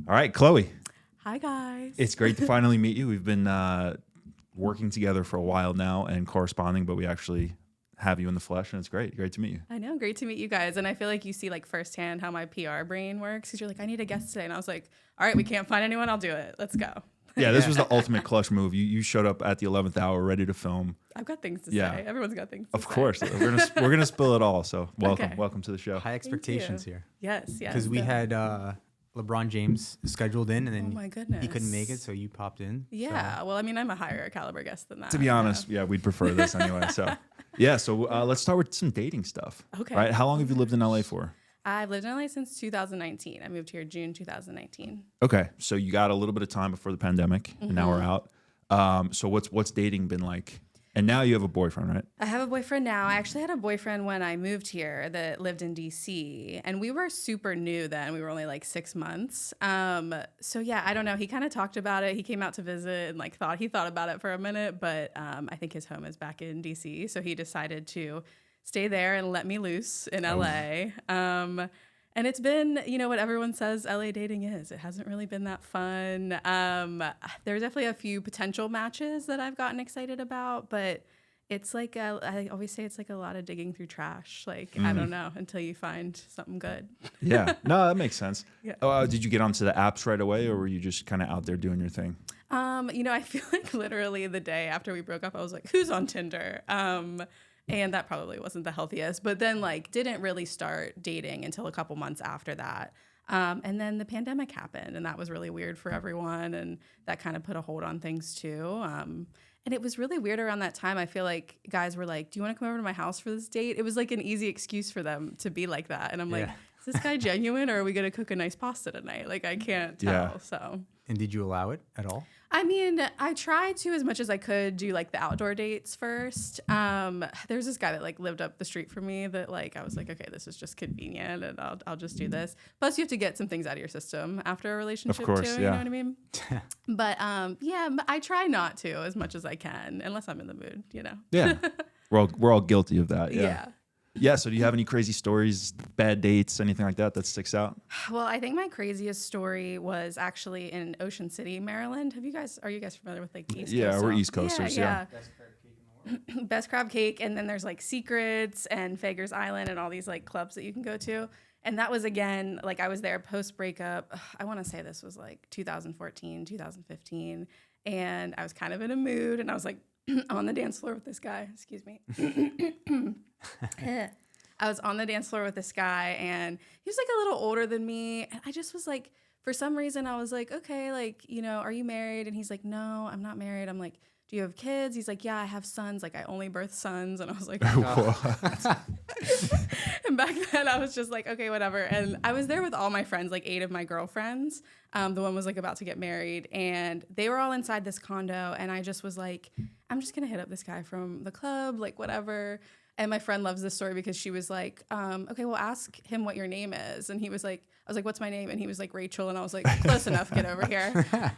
All right, Chloe. Hi, guys. It's great to finally meet you. We've been working together for a while now and corresponding, but we actually have you in the flesh, and it's great. Great to meet you. I know. Great to meet you guys. And I feel like you see like firsthand how my PR brain works because you're like, I need a guest today. And I was like, all right, we can't find anyone. I'll do it. Let's go. Yeah, this was the ultimate clutch move. You showed up at the 11th hour, ready to film. I've got things to say. Everyone's got things to say. Of course. We're gonna spill it all. So welcome. Okay. Welcome to the show. High expectations here. Yes. Because we had LeBron James scheduled in, and then my goodness. he couldn't make it, so you popped in. Yeah. Well, I mean, I'm a higher caliber guest than that. To be honest, yeah, we'd prefer this anyway. So yeah, so let's start with some dating stuff. Okay. Right? How long have you lived in LA for? I've lived in LA since 2019. I moved here June 2019. Okay, so you got a little bit of time before the pandemic, and now we're out. So what's dating been like? And now you have a boyfriend, right? I have a boyfriend now. I actually had a boyfriend when I moved here that lived in DC, and we were super new then. We were only like 6 months. So yeah, I don't know. He kind of talked about it. He came out to visit and like thought about it for a minute, but I think his home is back in DC, so he decided to stay there and let me loose in LA. And it's been, you know, what everyone says LA dating is. It hasn't really been that fun. There's definitely a few potential matches that I've gotten excited about, but it's like, I always say it's like a lot of digging through trash. Like, I don't know, until you find something good. Yeah, no, that makes sense. Yeah. Did you get onto the apps right away, or were you just kind of out there doing your thing? You know, I feel like literally the day after we broke up, I was like, who's on Tinder? And that probably wasn't the healthiest, but then like didn't really start dating until a couple months after that. And then the pandemic happened, and that was really weird for everyone. And that kind of put a hold on things too. And it was really weird around that time. I feel like guys were like, do you want to come over to my house for this date? It was like an easy excuse for them to be like that. And I'm like, is this guy genuine, or are we going to cook a nice pasta tonight? Like, I can't tell. Yeah. So. And did you allow it at all? I mean, I tried to, as much as I could, do like the outdoor dates first. There's this guy that like lived up the street from me that like I was like, okay, this is just convenient, and I'll just do this. Plus, you have to get some things out of your system after a relationship, of course, too. Yeah. You know what I mean? But I try not to as much as I can, unless I'm in the mood. You know? Yeah, we're all guilty of that. Yeah. Yeah. So do you have any crazy stories, bad dates, anything like that sticks out? Well, I think my craziest story was actually in Ocean City, Maryland. Are you guys familiar with like the East Coast? Yeah, we're East Coasters. Yeah. Best crab cake, and then there's like Secrets and Fager's Island and all these like clubs that you can go to. And that was, again, like I was there post breakup. I want to say this was like 2014, 2015, and I was kind of in a mood, and I was like on the dance floor with this guy. Excuse me. I was on the dance floor with this guy, and he was like a little older than me, and I just was like, for some reason, I was like, okay, like, you know, are you married? And he's like, no, I'm not married. I'm like, do you have kids? He's like, yeah, I have sons. Like, I only birth sons. And I was like, oh. And back then I was just like, okay, whatever. And I was there with all my friends, like 8 of my girlfriends. The one was like about to get married, and they were all inside this condo. And I just was like, I'm just going to hit up this guy from the club, like whatever. And my friend loves this story because she was like, okay, well, ask him what your name is. And he was like, I was like, what's my name? And he was like, Rachel. And I was like, close enough, get over here.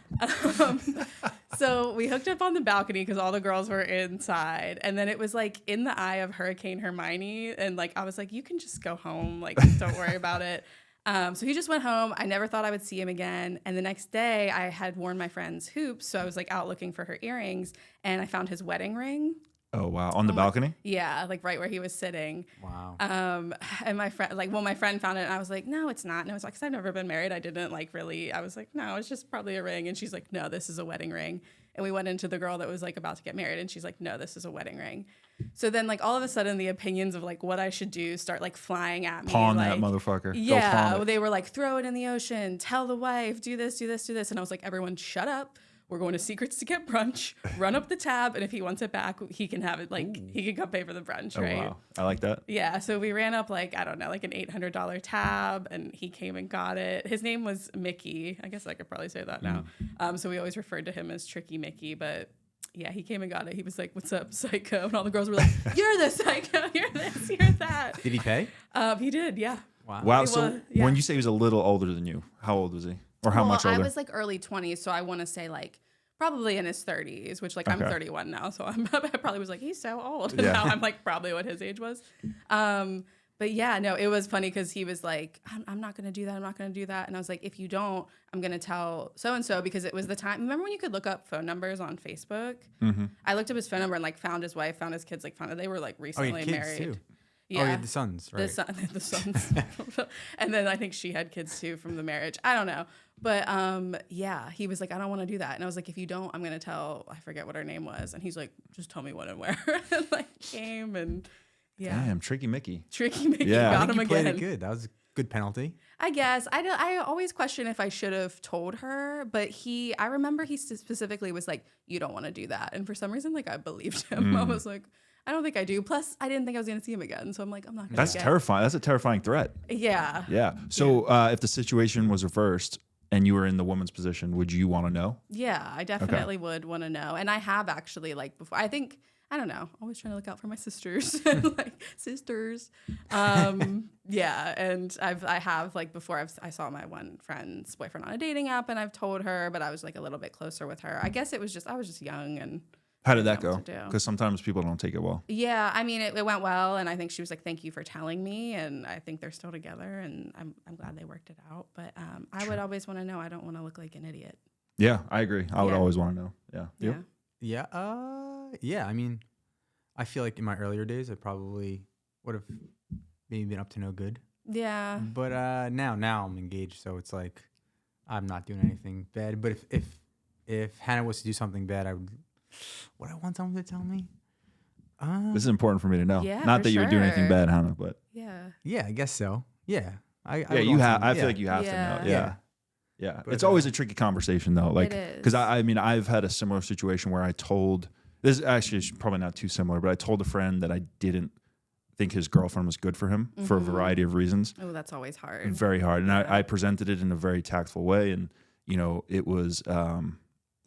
So we hooked up on the balcony because all the girls were inside. And then it was like in the eye of Hurricane Hermione. And like, I was like, you can just go home. Like, don't worry about it. So he just went home. I never thought I would see him again. And the next day I had worn my friend's hoops. So I was like out looking for her earrings, and I found his wedding ring. Oh, wow. On the balcony? Yeah, like right where he was sitting. Wow. And my friend, like, well, my friend found it, and I was like, no, it's not. And I was like, because I've never been married. I didn't like really, I was like, no, it's just probably a ring. And she's like, no, this is a wedding ring. And we went into the girl that was like about to get married, and she's like, no, this is a wedding ring. So then like all of a sudden the opinions of like what I should do start like flying at me. Pawn like, that motherfucker. Yeah, they were like, throw it in the ocean, tell the wife, do this, do this, do this. And I was like, everyone shut up. We're going to Secrets to get brunch, run up the tab, and if he wants it back, he can have it. Like, he can come pay for the brunch, right? Wow. I like that. Yeah, so we ran up, like, I don't know, like an $800 tab, and he came and got it. His name was Mickey. I guess I could probably say that now. So we always referred to him as Tricky Mickey, but yeah, he came and got it. He was like, what's up, psycho? And all the girls were like, you're the psycho, you're this, you're that. Did he pay? He did, yeah. Wow. So when you say he was a little older than you, how old was he? Or how much older? I was like early 20s, so I want to say like probably in his 30s, which like I'm 31 now, so I probably was like, he's so old. And now I'm like probably what his age was. But yeah, no, it was funny because he was like, I'm not going to do that. I'm not going to do that. And I was like, if you don't, I'm going to tell so-and-so, because it was the time. Remember when you could look up phone numbers on Facebook? Mm-hmm. I looked up his phone number and like found his wife, found his kids, like found they were like recently kids married. too. Yeah. Oh, yeah, the sons, right? The sons. And then I think she had kids too from the marriage. I don't know. But yeah, he was like, I don't want to do that. And I was like, if you don't, I'm going to tell, I forget what her name was. And he's like, just tell me when and where. And like came and yeah. Damn, Tricky Mickey. Tricky Mickey Yeah. got I think him you played again. it good. That was a good penalty. I guess. I always question if I should have told her, but I remember he specifically was like, you don't want to do that. And for some reason, like I believed him. I was like, I don't think I do. Plus, I didn't think I was going to see him again. So I'm like, I'm not going to. That's terrifying. That's a terrifying threat. Yeah. Yeah. So if the situation was reversed and you were in the woman's position, would you want to know? Yeah, I definitely would want to know. And I have actually, like, before. I think, I don't know, always trying to look out for my sisters. Like, sisters. Yeah, and I have, like, before I saw my one friend's boyfriend on a dating app, and I've told her, but I was, like, a little bit closer with her. I guess I was just young and... How did that know go? what to do. Because sometimes people don't take it well. Yeah, I mean, it went well, and I think she was like, "Thank you for telling me," and I think they're still together, and I'm glad they worked it out. But I would always want to know. I don't want to look like an idiot. Yeah, I agree. I would Yeah. always want to know. Yeah. Yeah. You? Yeah. I mean, I feel like in my earlier days, I probably would have maybe been up to no good. Yeah. But now I'm engaged, so it's like I'm not doing anything bad. But if Hannah was to do something bad, would I want someone to tell me? This is important for me to know. Yeah, Not for that you would do anything sure. bad, Hannah, but Yeah. Yeah, I guess so. Yeah. I yeah, would you want have. someone- I feel yeah. like you have Yeah. to know. Yeah. Yeah. But, It's always a tricky conversation though. Like, It because is. I mean, I've had a similar situation where I told, this is actually probably not too similar, but I told a friend that I didn't think his girlfriend was good for him for a variety of reasons. Oh, that's always hard. Very hard. And Yeah. I presented it in a very tactful way. And, you know, it was,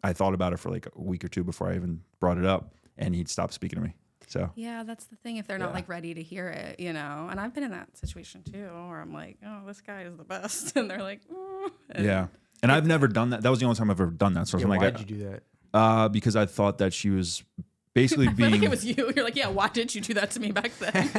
I thought about it for like a week or two before I even brought it up, and he'd stop speaking to me. So, Yeah, that's the thing. If they're not Yeah. like ready to hear it, you know. And I've been in that situation too, where I'm like, "Oh, this guy is the best," and they're like, and yeah. And I've never done that. That was the only time I've ever done that. So Yeah, I'm like, why'd you do that? because I thought that she was basically I feel being. like it was you. You're like, "Yeah, why did you do that to me back then?"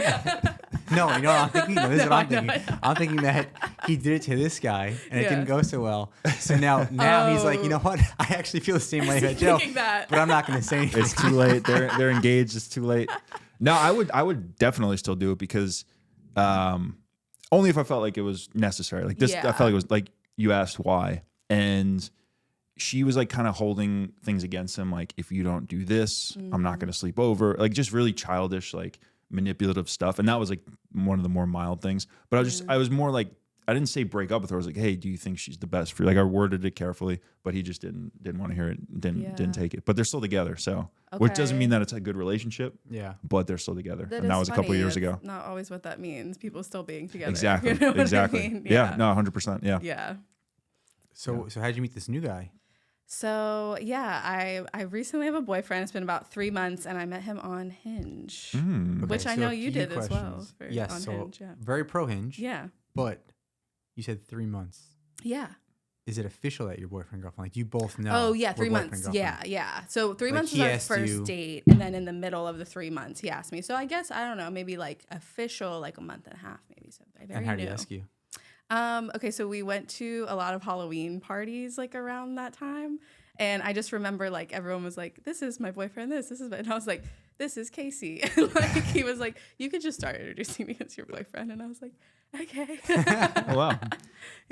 No, you know what I'm thinking? No, this is No, what I'm I know, thinking. I know. I'm thinking that he did it to this guy and it Yeah. didn't go so well. So now he's like, you know what? I actually feel the same way about Joe. Thinking that. But I'm not going to say anything. It's too late. They're engaged. It's too late. No, I would definitely still do it because only if I felt like it was necessary. Like this, I Yeah. felt like it was like you asked why, and she was like kind of holding things against him. Like, if you don't do this, I'm not going to sleep over. Like, just really childish, like manipulative stuff. And that was like one of the more mild things. But I was more like, I didn't say break up with her. I was like, hey, do you think she's the best for you? Like, I worded it carefully, but he just didn't want to hear it. Didn't take it. But they're still together. So, which doesn't Okay. mean that it's a good relationship. Yeah. But they're still together. That And that is was a couple funny. of years It's ago. Not always what that means. People still being together. Exactly. You know what I Exactly. mean? Yeah. No, 100%. Yeah. Yeah. So how'd you meet this new guy? So yeah, I recently have a boyfriend. It's been about 3 months, and I met him on Hinge, Mm. which I so know a you few did as well. questions. Very Yes. on So Hinge, yeah. very pro Hinge. Yeah. But you said 3 months. Yeah. Is it official that you're boyfriend girlfriend? Like, do you both know? Oh yeah, we're 3 boyfriend, months. girlfriend? Yeah. So 3 Like, months he was our asked first you- date, and then in the middle of the 3 months, he asked me. So I guess I don't know, maybe like official, like a month and a half, maybe. So very And how did new. he ask you? Okay, so we went to a lot of Halloween parties like around that time. And I just remember like everyone was like, "This is my boyfriend, this is my," and I was like, "This is Casey." And like he was like, "You could just start introducing me as your boyfriend." And I was like, "Okay." Oh, wow.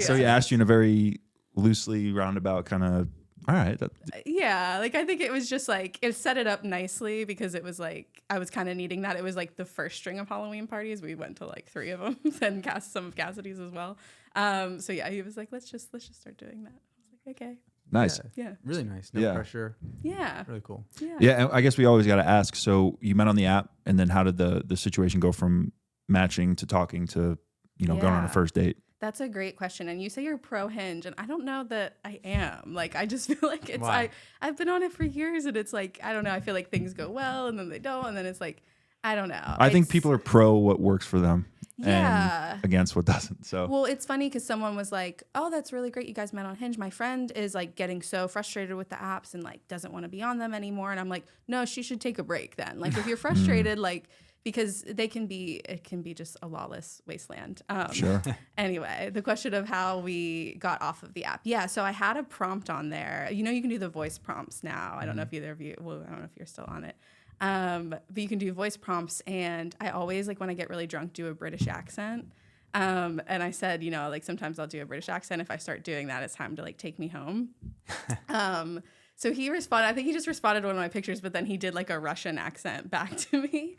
So he asked you in a very loosely roundabout kind of, all right. Yeah, like I think it was just like it set it up nicely because it was like I was kind of needing that. It was like the first string of Halloween parties. We went to like 3 of them and some of Cassidy's as well. So yeah, he was like, let's just start doing that. I was like, okay, Nice. yeah, Really nice. No Yeah. pressure. yeah, Really cool. yeah. Yeah. And I guess we always got to ask. So you met on the app, and then how did the situation go from matching to talking to, going on a Yeah. first date? That's a great question. And you say you're pro Hinge, and I don't know that I am. Like, I just feel like it's, Why? I've been on it for years, and it's like, I don't know. I feel like things go well, and then they don't. And then it's like, I don't know. I think It's- people are pro what works for them Yeah. and against what doesn't. So Well, it's funny because someone was like, "Oh, that's really great. You guys met on Hinge." My friend is like getting so frustrated with the apps and like doesn't want to be on them anymore. And I'm like, "No, she should take a break then. Like, if you're frustrated, like, because it can be just a lawless wasteland. Sure. Anyway, the question of how we got off of the app. Yeah, so I had a prompt on there. You know, you can do the voice prompts now. I don't know if either of you, well, I don't know if you're still on it. But you can do voice prompts, and I always, like, when I get really drunk, do a British accent. And I said, you know, like, sometimes I'll do a British accent. If I start doing that, it's time to, like, take me home. So he responded, I think he just responded to one of my pictures, but then he did like a Russian accent back to me.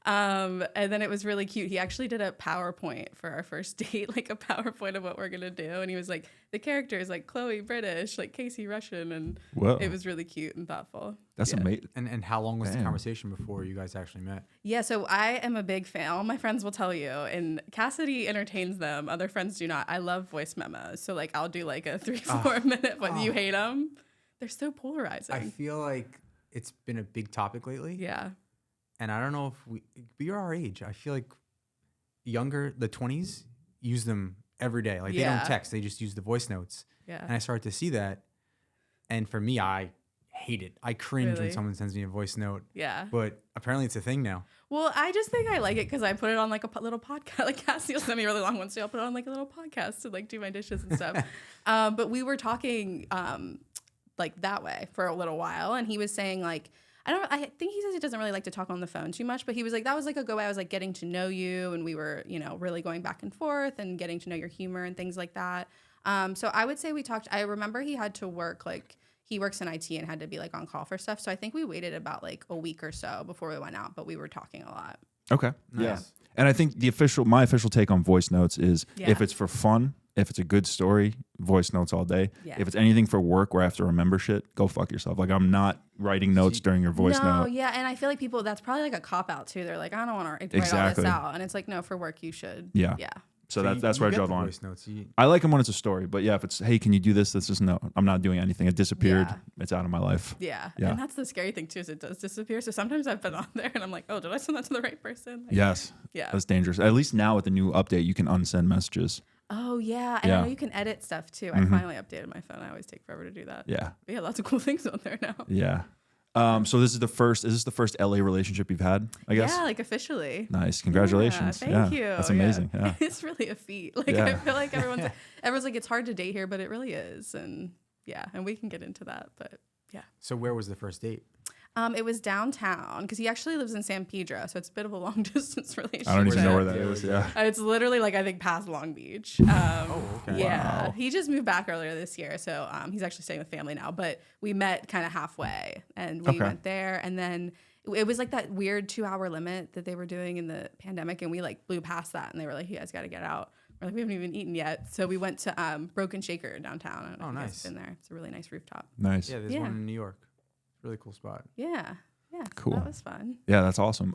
And then it was really cute. He actually did a PowerPoint for our first date, like a PowerPoint of what we're going to do. And he was like, the character is like Chloe British, like Casey Russian. And it was really cute and thoughtful. That's amazing. And how long was the conversation before you guys actually met? Yeah, so I am a big fan. All my friends will tell you, and Cassidy entertains them. Other friends do not. I love voice memos. So like I'll do like a 3-4 minute one. You hate them? They're so polarizing. I feel like it's been a big topic lately. Yeah. And I don't know if we're our age. I feel like younger, the 20s, use them every day. Like they don't text. They just use the voice notes. Yeah. And I started to see that. And for me, I hate it. I cringe when someone sends me a voice note. Yeah. But apparently it's a thing now. Well, I just think I like it because I put it on like a little podcast. Like Cassie will send me really long ones, so I'll put it on like a little podcast to like do my dishes and stuff. But we were talking like that way for a little while, and he was saying like, I think he says he doesn't really like to talk on the phone too much, but he was like, that was like a good way. I was like getting to know you, and we were, you know, really going back and forth and getting to know your humor and things like that. So I would say we talked. I remember he had to work, like he works in IT and had to be like on call for stuff. So I think we waited about like a week or so before we went out, but we were talking a lot. Okay. Nice. Yeah. And I think my official take on voice notes is if it's for fun, if it's a good story, voice notes all day. Yeah. If it's anything for work where I have to remember shit, go fuck yourself. Like I'm not writing notes during your voice note. Yeah, and I feel like people, that's probably like a cop out too. They're like, I don't want to write all this out. And it's like, no, for work you should. Yeah. Yeah. So that's where I draw the line. Voice notes. I like them when it's a story, but yeah, if it's, hey, can you do this? This is no, I'm not doing anything. It disappeared. Yeah. It's out of my life. Yeah. Yeah. And that's the scary thing too, is it does disappear. So sometimes I've been on there and I'm like, oh, did I send that to the right person? Like, Yes. Yeah. That's dangerous. At least now with the new update, you can unsend messages. Oh yeah. And I know you can edit stuff too. I finally updated my phone. I always take forever to do that. Yeah. But yeah, lots of cool things on there now. Yeah. So is this the first LA relationship you've had, I guess? Yeah, like officially. Nice. Congratulations. Yeah, thank you. That's amazing. Yeah. It's really a feat. Like I feel like everyone's like, it's hard to date here, but it really is. And yeah, and we can get into that, but yeah. So where was the first date? It was downtown because he actually lives in San Pedro, so it's a bit of a long distance relationship. I don't even know where that is. Yeah. It's literally like I think past Long Beach. Okay. Yeah, Wow. he just moved back earlier this year, so he's actually staying with family now. But we met kind of halfway, and we went there, and then it was like that weird 2-hour limit that they were doing in the pandemic, and we like blew past that, and they were like, "You guys got to get out." We're like, "We haven't even eaten yet," so we went to Broken Shaker downtown. I don't know if you guys have been there. It's a really nice rooftop. Nice. Yeah, there's one in New York. Really cool spot. Yeah. Yeah. Cool. That was fun. Yeah, that's awesome.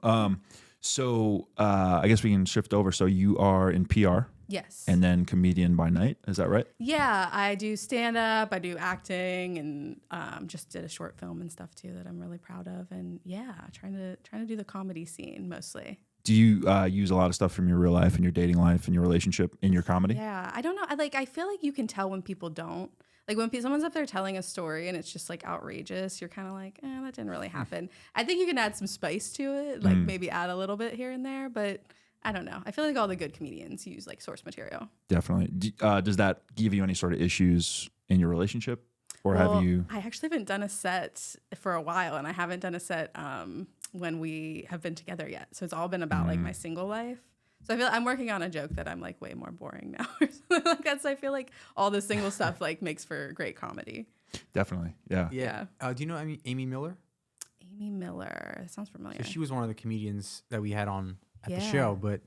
So I guess we can shift over. So you are in PR. Yes. And then comedian by night. Is that right? Yeah, I do stand up, I do acting, and just did a short film and stuff too that I'm really proud of. And yeah, trying to do the comedy scene mostly. Do you use a lot of stuff from your real life and your dating life and your relationship in your comedy? Yeah, I don't know. I feel like you can tell when people don't. Like when someone's up there telling a story and it's just like outrageous, you're kind of like, that didn't really happen. I think you can add some spice to it, like maybe add a little bit here and there, but I don't know. I feel like all the good comedians use like source material. Definitely. Does that give you any sort of issues in your relationship? Or have you? I actually haven't done a set for a while, and I haven't done a set when we have been together yet. So it's all been about like my single life. So I feel like I'm working on a joke that I'm like way more boring now or something like that. So I feel like all the single stuff like makes for great comedy. Definitely. Yeah. Yeah. Do you know Amy Miller? Amy Miller. That sounds familiar. So she was one of the comedians that we had on at the Yeah. show, but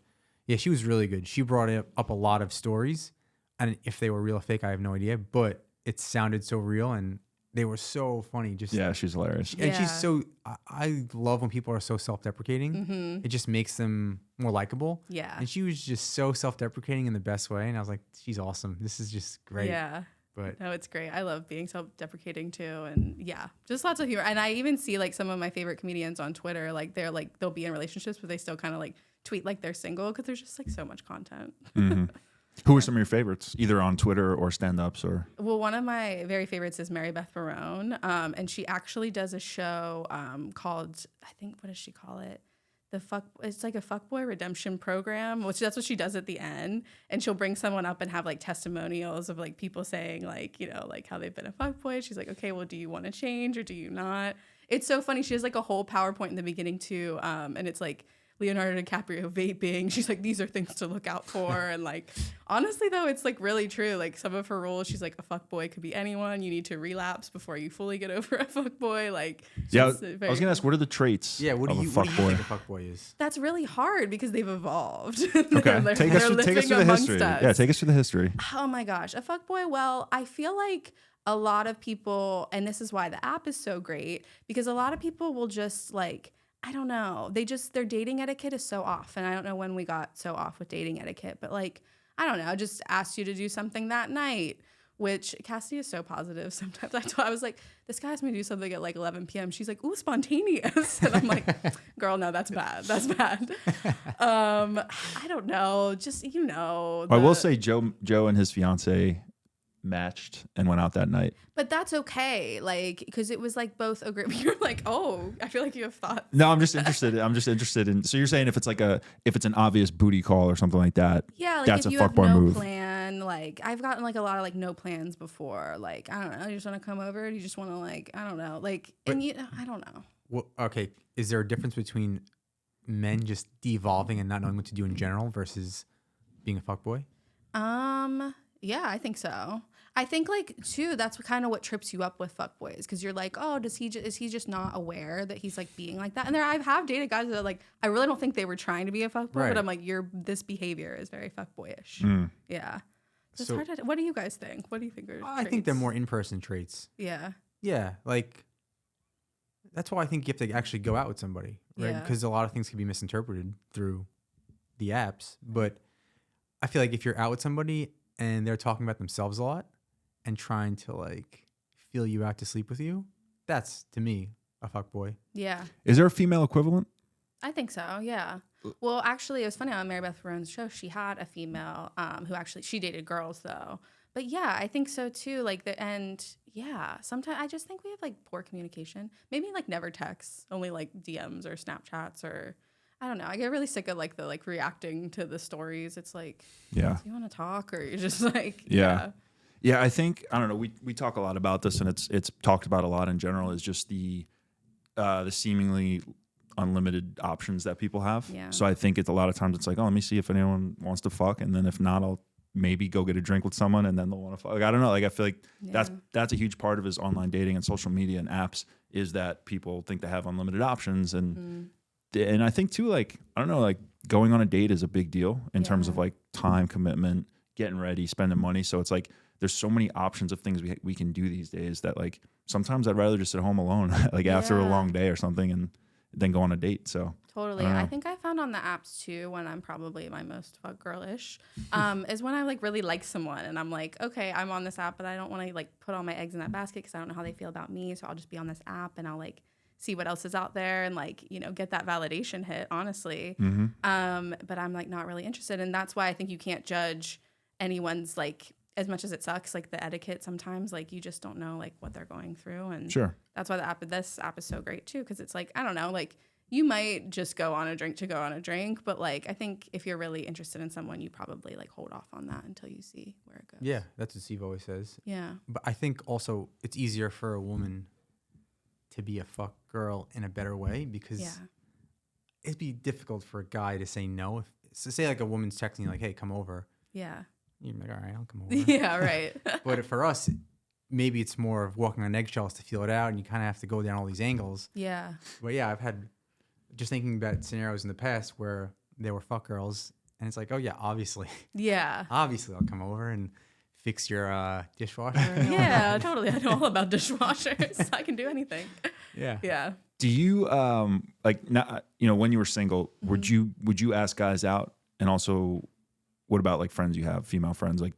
yeah, she was really good. She brought up a lot of stories, and if they were real or fake, I have no idea, but it sounded so real and they were so funny. Just Yeah, she's hilarious. And she's so, I love when people are so self-deprecating. It just makes them more likable. Yeah. And she was just so self-deprecating in the best way. And I was like, she's awesome. This is just great. Yeah. But no, it's great. I love being self-deprecating too. And yeah, just lots of humor. And I even see like some of my favorite comedians on Twitter, like they'll be in relationships, but they still kind of like tweet like they're single because there's just like so much content. Who are some of your favorites, either on Twitter or stand-ups or? Well, one of my very favorites is Mary Beth Barone. And she actually does a show called, I think, what does she call it? it's like a fuckboy redemption program, which that's what she does at the end. And she'll bring someone up and have like testimonials of like people saying like, you know, like how they've been a fuckboy. She's like, okay, well, do you want to change or do you not? It's so funny. She has like a whole PowerPoint in the beginning too. And it's like Leonardo DiCaprio vaping. She's like, these are things to look out for. And like, honestly though, it's like really true. Like some of her rules, she's like, a fuckboy could be anyone. You need to relapse before you fully get over a fuckboy. Like, Yeah, I was going to ask, what are the traits Yeah, what do of you a think fuckboy? a fuckboy is? that's really hard because they've evolved. Okay, take us through the history. Us. Yeah, take us through the history. Oh my gosh, a fuckboy. Well, I feel like a lot of people, and this is why the app is so great, because a lot of people will just like, I don't know, their dating etiquette is so off. And I don't know when we got so off with dating etiquette, but like, I don't know, just asked you to do something that night, which Cassidy is so positive. Sometimes I was like, this guy asked me to do something at like 11 p.m. She's like, ooh, spontaneous. And I'm like, girl, no, that's bad. That's bad. I don't know. Just, you know. I will say Joe and his fiance matched and went out that night. But that's okay. Like, because it was like both agree. You're like, oh, I feel like you have thought. No, I'm just interested in. So you're saying if it's an obvious booty call or something like that, Yeah, like that's if a you have fuckboy no move. plan, like I've gotten like a lot of like no plans before. Like, I don't know, you just want to come over, you just want to like, I don't know, like, and you, I don't know. Well, okay, is there a difference between men just de-evolving and not knowing what to do in general versus being a fuckboy? Yeah, I think so. I think like too, that's kind of what trips you up with fuckboys, because you're like, oh, is he just not aware that he's like being like that? And I have dated guys that are like, I really don't think they were trying to be a fuckboy, Right. but I'm like, this behavior is very fuckboyish. Yeah. It's So- hard to, what do you guys think? What do you think are I think they're traits? more in-person traits. Yeah. Yeah, like that's why I think you have to actually go out with somebody, right? Yeah. Because a lot of things can be misinterpreted through the apps. But I feel like if you're out with somebody and they're talking about themselves a lot and trying to like feel you out to sleep with you, that's to me a fuckboy. Yeah. Is there a female equivalent? I think so, yeah. Well, actually, it was funny on Mary Beth Barone's show. She had a female who actually, she dated girls though. But yeah, I think so too. Like sometimes I just think we have like poor communication. Maybe like never texts, only like DMs or Snapchats or I don't know. I get really sick of like the like reacting to the stories. It's like, Yeah. do you want to talk or you're just like, Yeah. Yeah, I think, I don't know, we talk a lot about this, and it's talked about a lot in general, is just the seemingly unlimited options that people have. Yeah. So I think it's a lot of times it's like, oh, let me see if anyone wants to fuck, and then if not, I'll maybe go get a drink with someone, and then they'll want to fuck. Like, I don't know. Like, I feel like that's a huge part of his online dating and social media and apps, is that people think they have unlimited options, and I think too, like, I don't know, like going on a date is a big deal in terms of like time commitment, getting ready, spending money. So it's like there's so many options of things we can do these days that like sometimes I'd rather just sit home alone like after a long day or something and then go on a date. So totally. I think I found on the apps too, when I'm probably my most fuck girlish, is when I like really like someone and I'm like, okay, I'm on this app, but I don't want to like put all my eggs in that basket because I don't know how they feel about me. So I'll just be on this app and I'll like see what else is out there and like, you know, get that validation hit, honestly. But I'm like not really interested. And that's why I think you can't judge anyone's like, as much as it sucks, like the etiquette sometimes, like you just don't know like what they're going through. And that's why this app is so great too. Cause it's like, I don't know, like you might just go on a drink to go on a drink, but like, I think if you're really interested in someone, you probably like hold off on that until you see where it goes. Yeah, that's what Steve always says. Yeah. But I think also it's easier for a woman to be a fuck girl in a better way because it'd be difficult for a guy to say no. So say like a woman's texting you like, hey, come over. Yeah. You're like, all right, I'll come over. Yeah, right. But for us, maybe it's more of walking on eggshells to feel it out, and you kind of have to go down all these angles. Yeah. But yeah, I've had, just thinking about scenarios in the past where there were fuck girls, and it's like, oh yeah, obviously. Yeah. Obviously, I'll come over and fix your dishwasher. Yeah, totally. I know all about dishwashers. I can do anything. Yeah. Yeah. do you like not, you know, when you were single, would you ask guys out? And also, what about like friends you have, female friends? Like,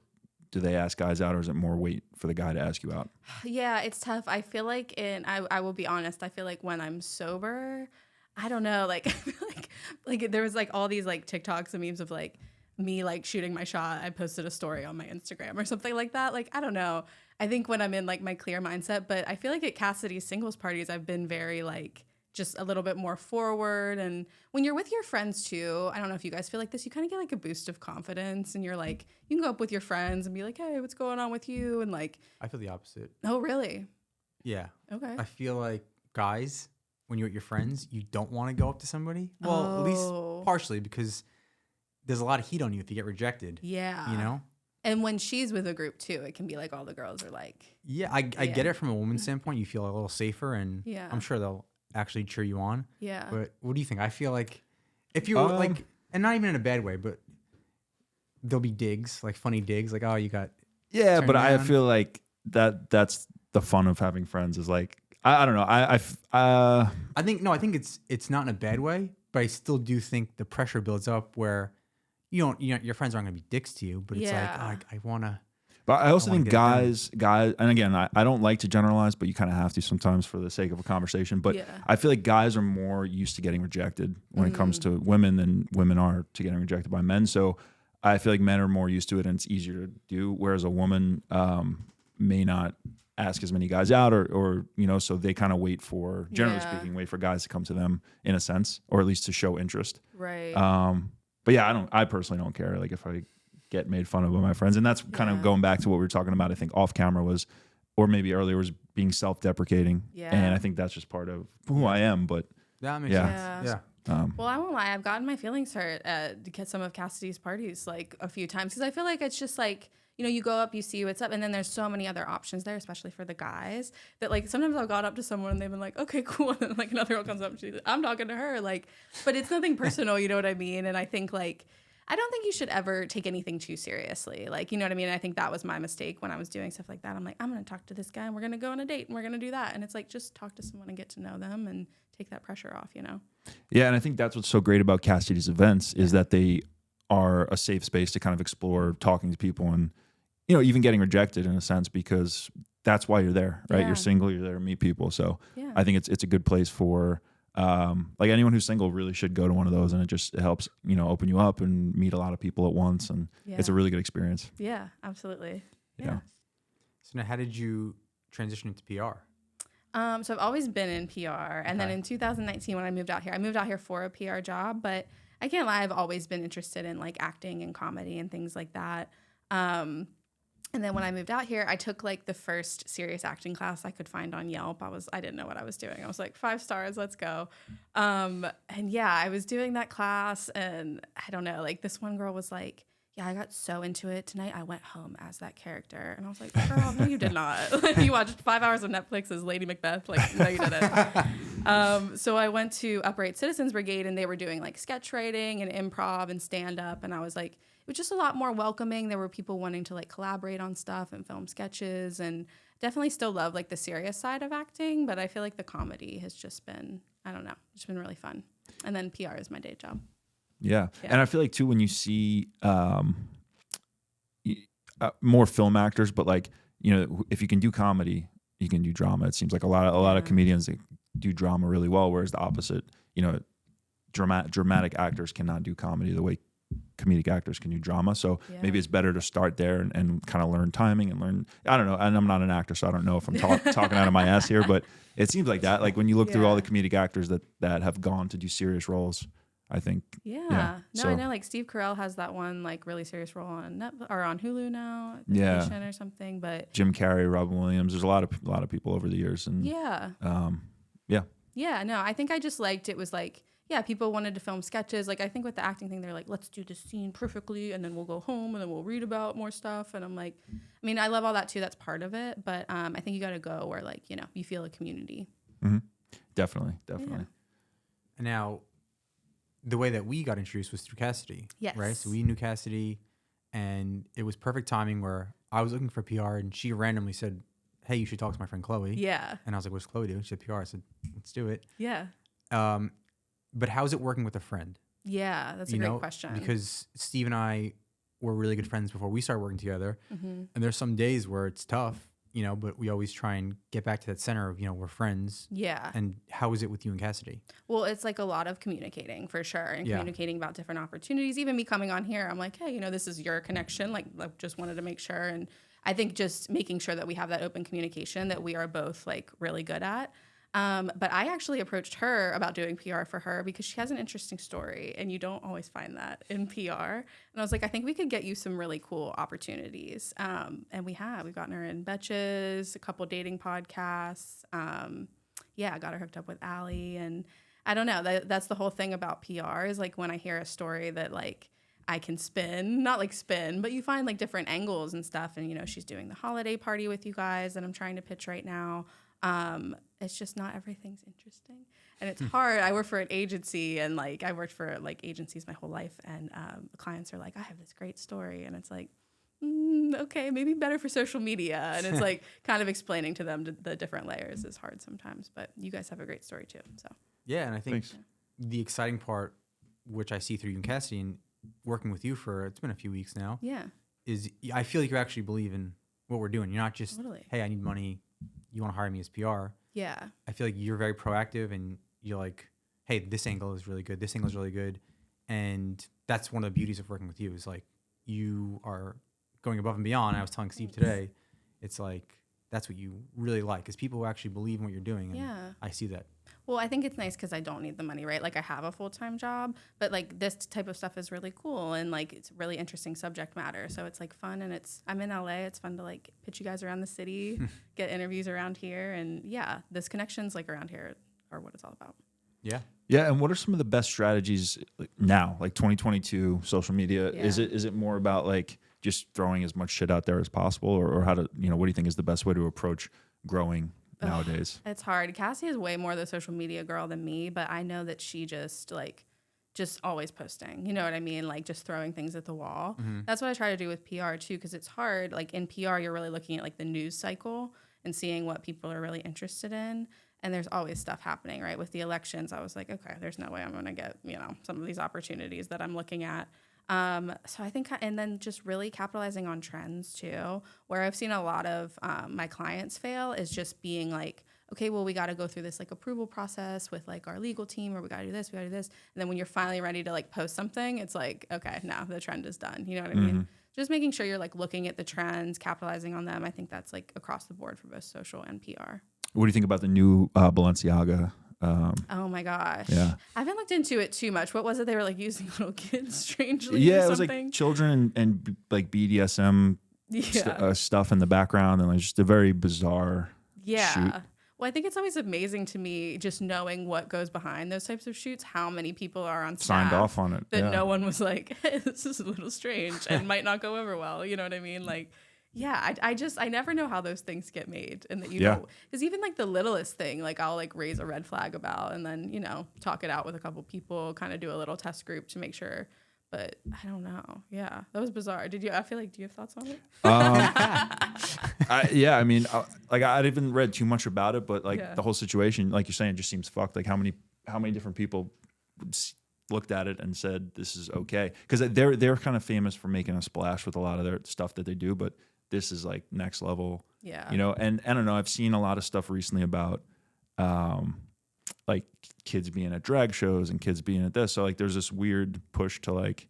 do they ask guys out, or is it more wait for the guy to ask you out? Yeah, it's tough. I feel like I will be honest, I feel like when I'm sober, I don't know, like I feel like there was like all these like TikToks and memes of like me like shooting my shot. I posted a story on my Instagram or something like that. Like, I don't know. I think when I'm in like my clear mindset, but I feel like at Cassidy's singles parties, I've been very like just a little bit more forward. And when you're with your friends too, I don't know if you guys feel like this, you kind of get like a boost of confidence, and you're like, you can go up with your friends and be like, hey, what's going on with you? And like, I feel the opposite. oh, really? Yeah. Okay. I feel like guys, when you're with your friends, you don't want to go up to somebody. Well, at least partially because there's a lot of heat on you if you get rejected. Yeah. You know? And when she's with a group too, it can be like all the girls are like, Yeah, I get it from a woman's standpoint. You feel a little safer, and Yeah. I'm sure they'll actually cheer you on. yeah. But what do you think? I feel like if you're like, and not even in a bad way, but there'll be digs, like funny digs, like, oh, you got. Yeah, but I down. feel like that's the fun of having friends is like, I don't know. I think it's not in a bad way, but I still do think the pressure builds up where your friends aren't going to be dicks to you, but it's Yeah. like, oh, I want to. But I also wanna think get it done. guys, and again, I don't like to generalize, but you kind of have to sometimes for the sake of a conversation. But Yeah. I feel like guys are more used to getting rejected when it comes to women than women are to getting rejected by men. So I feel like men are more used to it and it's easier to do, whereas a woman may not ask as many guys out or so they kind of wait for, generally Yeah. speaking, wait for guys to come to them in a sense, or at least to show interest. Right. But yeah, I personally don't care. Like if I get made fun of by my friends, and that's kind of going back to what we were talking about, I think off camera was, or maybe earlier was being self-deprecating. Yeah. And I think that's just part of who I am. But That makes Yeah. sense. Yeah. Well, I won't lie. I've gotten my feelings hurt at some of Cassidy's parties like a few times because I feel like it's just like, you go up, you see what's up, and then there's so many other options there, especially for the guys, that like sometimes I've gone up to someone and they've been like, okay, cool. And then like another girl comes up and she's like, I'm talking to her. Like, but it's nothing personal, you know what I mean? And I think like, I don't think you should ever take anything too seriously. Like, you know what I mean? I think that was my mistake when I was doing stuff like that. I'm like, I'm going to talk to this guy and we're going to go on a date and we're going to do that. And it's like, just talk to someone and get to know them and take that pressure off, yeah, and I think that's what's so great about Cassidy's events is that they are a safe space to kind of explore talking to people and, even getting rejected in a sense, because that's why you're there, right? Yeah. You're single, you're there to meet people. So Yeah. I think it's a good place for, like anyone who's single really should go to one of those, and it helps, open you up and meet a lot of people at once. And it's a really good experience. Yeah, absolutely. Yeah. So now, how did you transition into PR? So I've always been in PR. And then Okay. in 2019, when I moved out here for a PR job, but I can't lie, I've always been interested in like acting and comedy and things like that. And then when I moved out here, I took like the first serious acting class I could find on Yelp. I didn't know what I was doing. I was like, 5 stars, let's go. And yeah, I was doing that class and I don't know, like this one girl was like, yeah, I got so into it tonight. I went home as that character. And I was like, girl, no, you did not. You watched 5 hours of Netflix as Lady Macbeth. Like, no, you didn't. So I went to Upright Citizens Brigade and they were doing like sketch writing and improv and stand up. And I was like, it was just a lot more welcoming. There were people wanting to like collaborate on stuff and film sketches, and definitely still love like the serious side of acting. But I feel like the comedy has just been, I don't know, it's been really fun. And then PR is my day job. Yeah. And I feel like too, when you see more film actors, but like, if you can do comedy, you can do drama. It seems like a lot of comedians that do drama really well, whereas the opposite, dramatic actors cannot do comedy the way comedic actors can do drama. So maybe it's better to start there and kind of learn timing and learn, I don't know. And I'm not an actor, so I don't know if I'm talking out of my ass here, but it seems like that. Like when you look through all the comedic actors that have gone to do serious roles, I think. Yeah. I know like Steve Carell has that one like really serious role on Netflix or on Hulu now. Yeah. Or something, but Jim Carrey, Robin Williams, there's a lot of people over the years. And yeah. Yeah, no, I think I just liked, it was like, yeah, people wanted to film sketches. Like, I think with the acting thing, they're like, let's do this scene perfectly, and then we'll go home, and then we'll read about more stuff. And I'm like, I mean, I love all that too. That's part of it. But I think you got to go where, like, you feel a community. Mm-hmm. Definitely. Yeah. And now, the way that we got introduced was through Cassidy. Yes. Right? So we knew Cassidy, and it was perfect timing where I was looking for PR, and she randomly said, hey, you should talk to my friend Chloe. Yeah. And I was like, what's Chloe doing? She said PR. I said, let's do it. Yeah. But how's it working with a friend? Yeah, that's a great question. Because Steve and I were really good friends before we started working together. Mm-hmm. And there's some days where it's tough, but we always try and get back to that center of, we're friends. Yeah. And how is it with you and Cassidy? Well, it's like a lot of communicating for sure, and communicating about different opportunities. Even me coming on here, I'm like, hey, this is your connection. Like, I just wanted to make sure. And I think just making sure that we have that open communication that we are both like really good at. But I actually approached her about doing PR for her because she has an interesting story, and you don't always find that in PR. And I was like, I think we could get you some really cool opportunities. And we've gotten her in Betches, a couple dating podcasts. I got her hooked up with Allie, and I don't know. That's the whole thing about PR is like when I hear a story that like I can spin, not like spin, but you find like different angles and stuff. And, you know, she's doing the holiday party with you guys that I'm trying to pitch right now. It's just not everything's interesting, and it's hard. I work for an agency, and like I worked for like agencies my whole life, and clients are like, I have this great story, and it's like, okay, maybe better for social media. And it's like kind of explaining to them the different layers is hard sometimes, but you guys have a great story too. So yeah, and I think the exciting part, which I see through you and Cassie, and working with you it's been a few weeks now, is I feel like you actually believe in what we're doing. You're not just, hey, I need money, you want to hire me as PR. Yeah. I feel like you're very proactive, and you're like, hey, this angle is really good. This angle is really good. And that's one of the beauties of working with you is like you are going above and beyond. I was telling Steve today, it's like that's what you really like is people who actually believe in what you're doing. And I see that. Well, I think it's nice because I don't need the money, right? Like I have a full-time job, but like this type of stuff is really cool, and like it's really interesting subject matter. So it's like fun, and I'm in LA. It's fun to like pitch you guys around the city, get interviews around here, and this connections like around here are what it's all about. Yeah. Yeah, and what are some of the best strategies now, like 2022 social media? Yeah. Is it more about like just throwing as much shit out there as possible, or how to, what do you think is the best way to approach growing nowadays? It's hard. Cassie is way more the social media girl than me, but I know that she just always posting. You know what I mean? Like just throwing things at the wall. Mm-hmm. That's what I try to do with PR too, because it's hard. Like in PR, you're really looking at like the news cycle and seeing what people are really interested in. And there's always stuff happening, right? With the elections, I was like, okay, there's no way I'm going to get, some of these opportunities that I'm looking at. So I think, and then just really capitalizing on trends too, where I've seen a lot of my clients fail is just being like, okay, well, we got to go through this like approval process with like our legal team, or we got to do this, we got to do this. And then when you're finally ready to like post something, it's like, okay, now the trend is done. You know what I mean? Just making sure you're like looking at the trends, capitalizing on them. I think that's like across the board for both social and PR. What do you think about the new Balenciaga? Oh my gosh. Yeah. I haven't looked into it too much. What was it? They were like using little kids strangely. Yeah, or it was something? like children and like BDSM stuff in the background, and like just a very bizarre shoot. Well, I think it's always amazing to me just knowing what gogoes behind those types of shoots, how many people are on staff signed off on it. That no one was like, hey, this is a little strange and might not go over well. You know what I mean? Like, yeah, I never know how those things get made, and that because even like the littlest thing, like I'll like raise a red flag about, and then talk it out with a couple people, kind of do a little test group to make sure. But I don't know. Yeah, that was bizarre. I feel like, do you have thoughts on it? I mean, like I haven't read too much about it, but like the whole situation, like you're saying, just seems fucked. Like how many different people looked at it and said this is okay, because they're kind of famous for making a splash with a lot of their stuff that they do, but this is like next level. Yeah. And I don't know, I've seen a lot of stuff recently about like kids being at drag shows and kids being at this. So like there's this weird push to like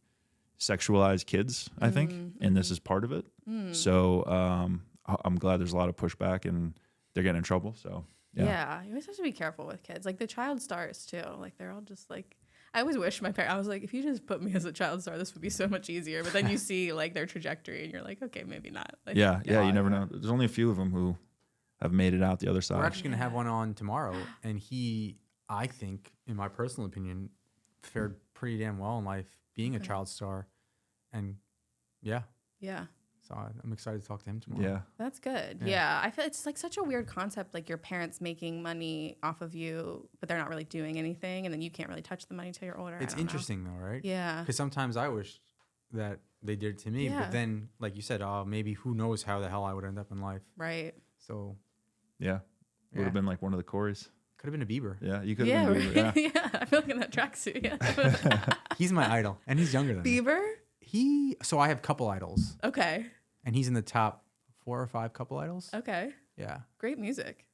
sexualize kids, I think, and this is part of it. So I'm glad there's a lot of pushback and they're getting in trouble. So yeah, you always have to be careful with kids. Like the child stars too. Like they're all just like, I always wish my parents, I was like, if you just put me as a child star, this would be so much easier. But then you see like their trajectory and you're like, okay, maybe not. Like, you never know. There's only a few of them who have made it out the other side. We're actually going to have one on tomorrow, and he, I think, in my personal opinion, fared pretty damn well in life being a child star. And yeah. So I'm excited to talk to him tomorrow. Yeah. That's good. Yeah. I feel it's like such a weird concept, like your parents making money off of you, but they're not really doing anything. And then you can't really touch the money until you're older. It's interesting though, right? Yeah. Because sometimes I wish that they did it to me, but then like you said, maybe who knows how the hell I would end up in life. Right. So. Yeah. Would have been like one of the Corys. Could have been a Bieber. Yeah, you could have been Bieber. Yeah. I feel like in that tracksuit. Yeah. He's my idol, and he's younger than me. Bieber? So I have couple idols. Okay. And he's in the top 4 or 5 couple idols. Okay. Yeah. Great music.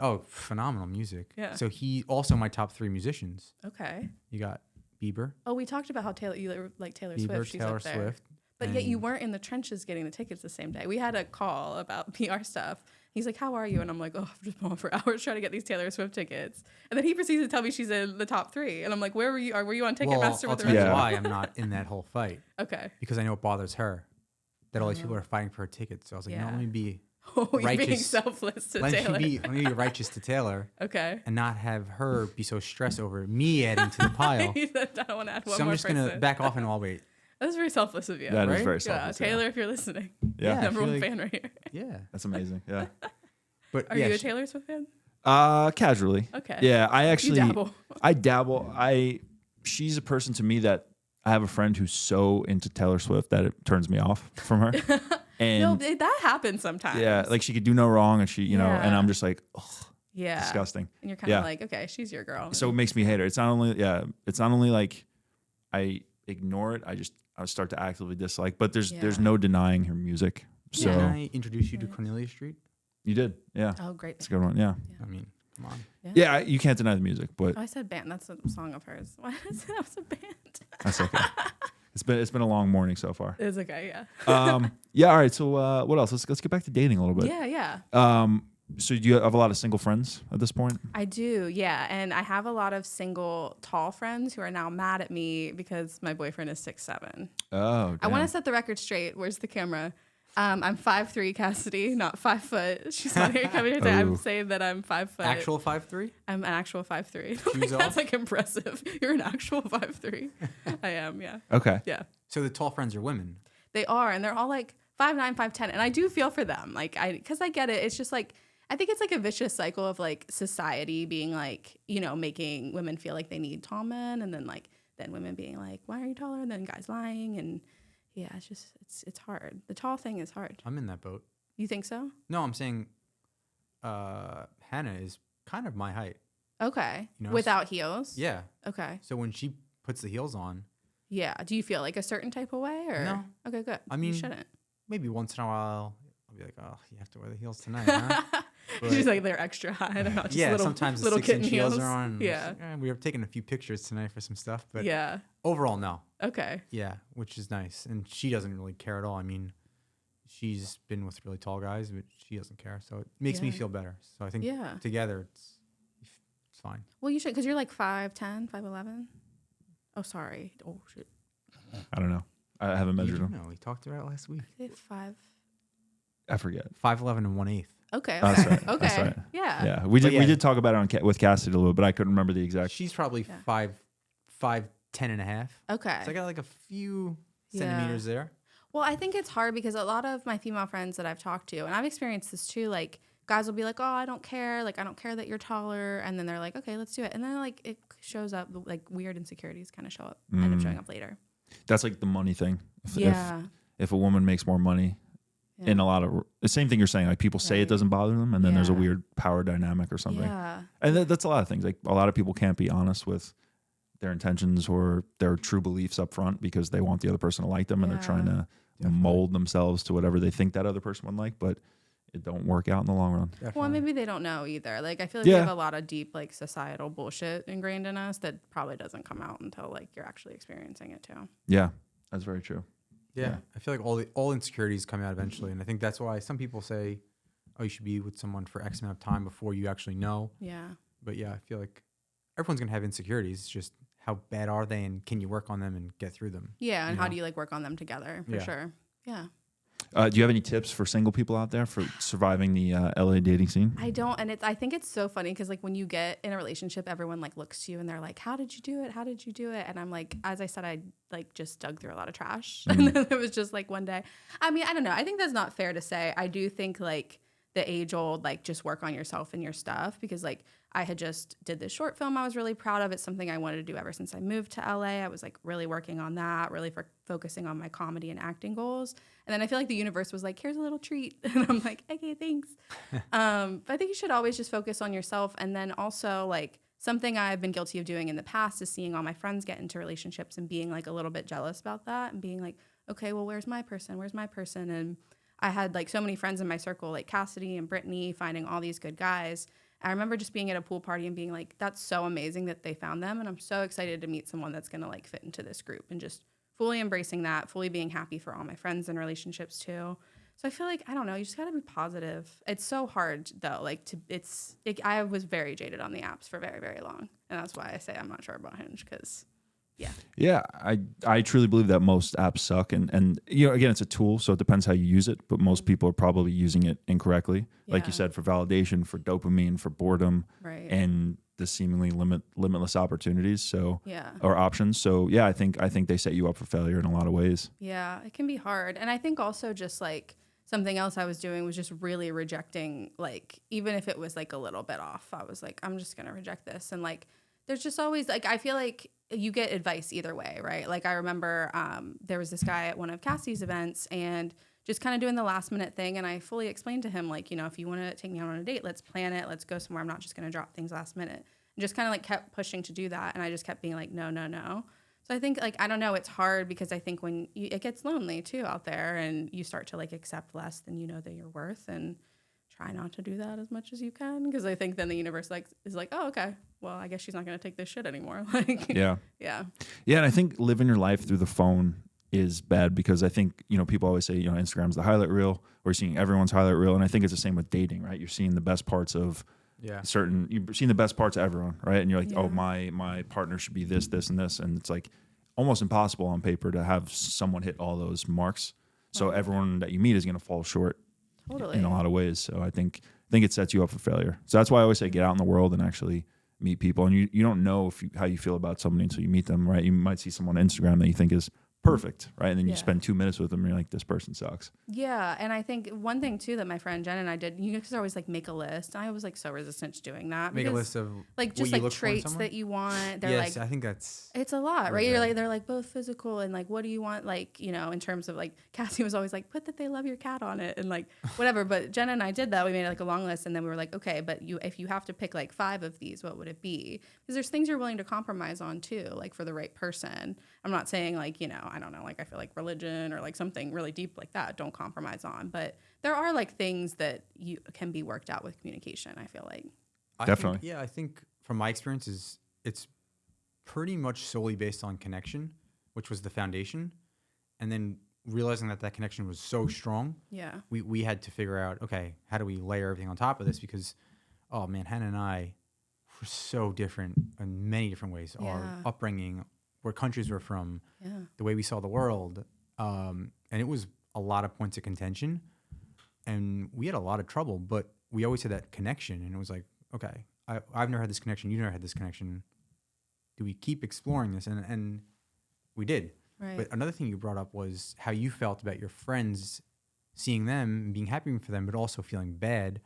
Oh, phenomenal music. Yeah. So he also my top 3 musicians. Okay. You got Bieber. Oh, we talked about how you like Taylor Bieber, Swift. She's Taylor up there. Swift. But yet you weren't in the trenches getting the tickets the same day. We had a call about PR stuff. He's like, how are you? And I'm like, oh, I've just been on for hours trying to get these Taylor Swift tickets. And then he proceeds to tell me she's in the top 3. And I'm like, where were you? Or were you on Ticketmaster I'll with the tell you rest? why I'm not in that whole fight. Okay. Because I know it bothers her that all these people are fighting for her tickets. So I was like, no, let me be Oh, you're being righteous. selfless to Let Taylor. me be righteous to Taylor. Okay. And not have her be so stressed over me adding to the pile. He said, I don't want to add one So I'm more just person. going to back off and I'll wait. That's very selfless of you. That is right? very Yeah, selfless. Taylor, if you're listening. Yeah. Number I one feel fan right here. Yeah. That's amazing. Yeah. But Are yeah, you a Taylor Swift fan? Casually. Okay. Yeah, I actually You dabble. I dabble. She's a person to me that I have a friend who's so into Taylor Swift that it turns me off from her. And No, that happens sometimes. yeah, like she could do no wrong, and she, you know, and Yeah. I'm just like, ugh, Yeah. disgusting. And you're kind of like, okay, she's your girl. So it makes me hate her. It's not only like I ignore it. I start to actively dislike. But there's no denying her music. So Can I introduce you to Cornelia Street? you did, yeah. Oh, great. It's a good one, yeah. I mean, come on. Yeah, you can't deny the music, but Oh, I said band. That's a song of hers. Why is that was a band? that's okay. It's been a long morning so far. It's okay, yeah. Yeah, all right. So what else? Let's get back to dating a little bit. Yeah. So do you have a lot of single friends at this point? I do, yeah. And I have a lot of single tall friends who are now mad at me because my boyfriend is 6'7". Oh, I want damn. to set the record straight. Where's the camera? I'm 5'3", Cassidy, not 5 foot. She's not here coming here today. I'm Oh. saying that I'm 5 foot. Actual 5'3"? I'm an actual 5'3". Shoes That's off? like impressive. You're an actual 5'3". I am, yeah. Okay. Yeah. So the tall friends are women. They are, and they're all like 5'9", 5'10", and I do feel for them. Like because I get it. It's just like I think it's like a vicious cycle of like society being like, you know, making women feel like they need tall men, and then women being like, why are you taller? And then guys lying, and yeah, it's just it's hard. The tall thing is hard. I'm in that boat. You think so? No, I'm saying Hannah is kind of my height. Okay. You know, Without heels? Yeah. Okay. So when she puts the heels on, Yeah. Do you feel like a certain type of way or No. Okay, good. I mean, you shouldn't. maybe once in a while, I'll be like, oh, you have to wear the heels tonight, huh? But- She's like they're extra high. They're not just yeah, little, sometimes the little 6-inch kitten heels heels. are on. and Yeah. it's like, we were taking a few pictures tonight for some stuff, but Yeah. overall, no. Okay. Yeah, which is nice. And she doesn't really care at all. I mean, she's been with really tall guys, but she doesn't care. So it makes me Yeah. feel better. So I think Yeah. together it's fine. Well, you should, because you're like 5'10", 5'11". Oh, sorry. Oh, shit. I don't know. I haven't measured them. No, we talked about it last week. Is it 5? I forget. 5'11" and 1/8. Okay. That's Okay. right. Okay. That's right. Yeah. Yeah, we But did. yeah. We did talk about it on with Cassidy a little bit, but I couldn't remember the exact. She's probably Yeah. 5'10" and a half. Okay. So I got like a few Yeah. centimeters there. Well, I think it's hard because a lot of my female friends that I've talked to, and I've experienced this too, like guys will be like, oh, I don't care. Like, I don't care that you're taller. And then they're like, okay, let's do it. And then like it shows up, like weird insecurities kind of show up, end up showing up later. That's like the money thing. Yeah. If a woman makes more money, Yeah. in a lot of the same thing you're saying, like people say it Right. doesn't bother them, and then there's a Yeah. weird power dynamic or something. Yeah. And that's a lot of things. Like a lot of people can't be honest with their intentions or their true beliefs up front because they want the other person to like them, and they're trying to mold themselves to whatever they think that other person would like, but it don't work out in the long run. Definitely. Well, maybe they don't know either. Like, I feel like Yeah. we have a lot of deep, like, societal bullshit ingrained in us that probably doesn't come out until, like, you're actually experiencing it, too. Yeah, that's very true. Yeah, I feel like all insecurities come out eventually, and I think that's why some people say, "Oh, you should be with someone for X amount of time before you actually know." Yeah. But yeah, I feel like everyone's gonna have insecurities. It's just how bad are they, and can you work on them and get through them? Yeah, and You how know? do you, like, work on them together, for Yeah. sure. Yeah. Do you have any tips for single people out there for surviving the LA dating scene? I don't, and I think it's so funny because like when you get in a relationship, everyone like looks to you and they're like, "How did you do it? How did you do it?" And I'm like, as I said, I like just dug through a lot of trash, and then it was just like one day. I mean, I don't know. I think that's not fair to say. I do think like the age old like just work on yourself and your stuff because like I had just did this short film I was really proud of. It's something I wanted to do ever since I moved to LA. I was like really working on that, really focusing on my comedy and acting goals. And then I feel like the universe was like, here's a little treat. And I'm like, okay, thanks. But I think you should always just focus on yourself. And then also like something I've been guilty of doing in the past is seeing all my friends get into relationships and being like a little bit jealous about that and being like, okay, well, where's my person? Where's my person? And I had like so many friends in my circle, like Cassidy and Brittany, finding all these good guys. I remember just being at a pool party and being like, that's so amazing that they found them. And I'm so excited to meet someone that's going to like fit into this group and just fully embracing that, fully being happy for all my friends and relationships too. So I feel like, I don't know, you just got to be positive. It's so hard though. Like I was very jaded on the apps for very, very long. And that's why I say I'm not sure about Hinge, because yeah, I truly believe that most apps suck, and you know, again, it's a tool, so it depends how you use it, but most people are probably using it incorrectly, like you said, for validation, for dopamine, for boredom, right, and the seemingly limitless opportunities, so yeah, or options. So yeah, I think they set you up for failure in a lot of ways. yeah, it can be hard. And I think also just like something else I was doing was just really rejecting, like, even if it was like a little bit off, I was like, I'm just gonna reject this. And like, there's just always like, I feel like you get advice either way, right? Like I remember there was this guy at one of Cassie's events and just kind of doing the last minute thing. And I fully explained to him, like, you know, if you want to take me out on a date, let's plan it. Let's go somewhere. I'm not just going to drop things last minute. And just kind of like kept pushing to do that. And I just kept being like, no, no, no. So I think like, I don't know, it's hard because I think when it gets lonely too out there and you start to like accept less than you know that you're worth, and try not to do that as much as you can. Because I think then the universe like is like, oh, okay, well, I guess she's not going to take this shit anymore. Like, Yeah. Yeah. Yeah. And I think living your life through the phone is bad, because I think, you know, people always say, you know, Instagram's the highlight reel, or seeing everyone's highlight reel. And I think it's the same with dating, right? You're seeing the best parts of you're seeing the best parts of everyone, right? And you're like, oh, my partner should be this, this, and this. And it's like almost impossible on paper to have someone hit all those marks. So everyone that you meet is going to fall short in a lot of ways. So I think it sets you up for failure. So that's why I always say get out in the world and actually meet people. And you don't know how you feel about somebody until you meet them, right? You might see someone on Instagram that you think is perfect, right? And then you spend 2 minutes with them and you're like, this person sucks. Yeah. And I think one thing too that my friend Jen and I did, you guys always like make a list. I was like so resistant to doing that. Make a list of like just like traits that you want. They're yes, like, I think it's a lot, right? You're like, they're like both physical and like, what do you want? Like, you know, in terms of like, Cassie was always like, put that they love your cat on it and like whatever. But Jen and I did that. We made like a long list, and then we were like, okay, but if you have to pick like 5 of these, what would it be? Because there's things you're willing to compromise on too, like for the right person. I'm not saying like, you know, I don't know, like I feel like religion or like something really deep like that, don't compromise on. But there are like things that you can be worked out with communication, I feel like. Definitely. I think from my experiences, it's pretty much solely based on connection, which was the foundation. And then realizing that connection was so strong, we had to figure out, okay, how do we layer everything on top of this? Because, oh man, Hannah and I were so different in many different ways. Our upbringing, where countries we're from, the way we saw the world. And it was a lot of points of contention. And we had a lot of trouble, but we always had that connection. And it was like, okay, I've never had this connection. You never had this connection. Do we keep exploring this? And we did. Right. But another thing you brought up was how you felt about your friends, seeing them and being happy for them, but also feeling bad.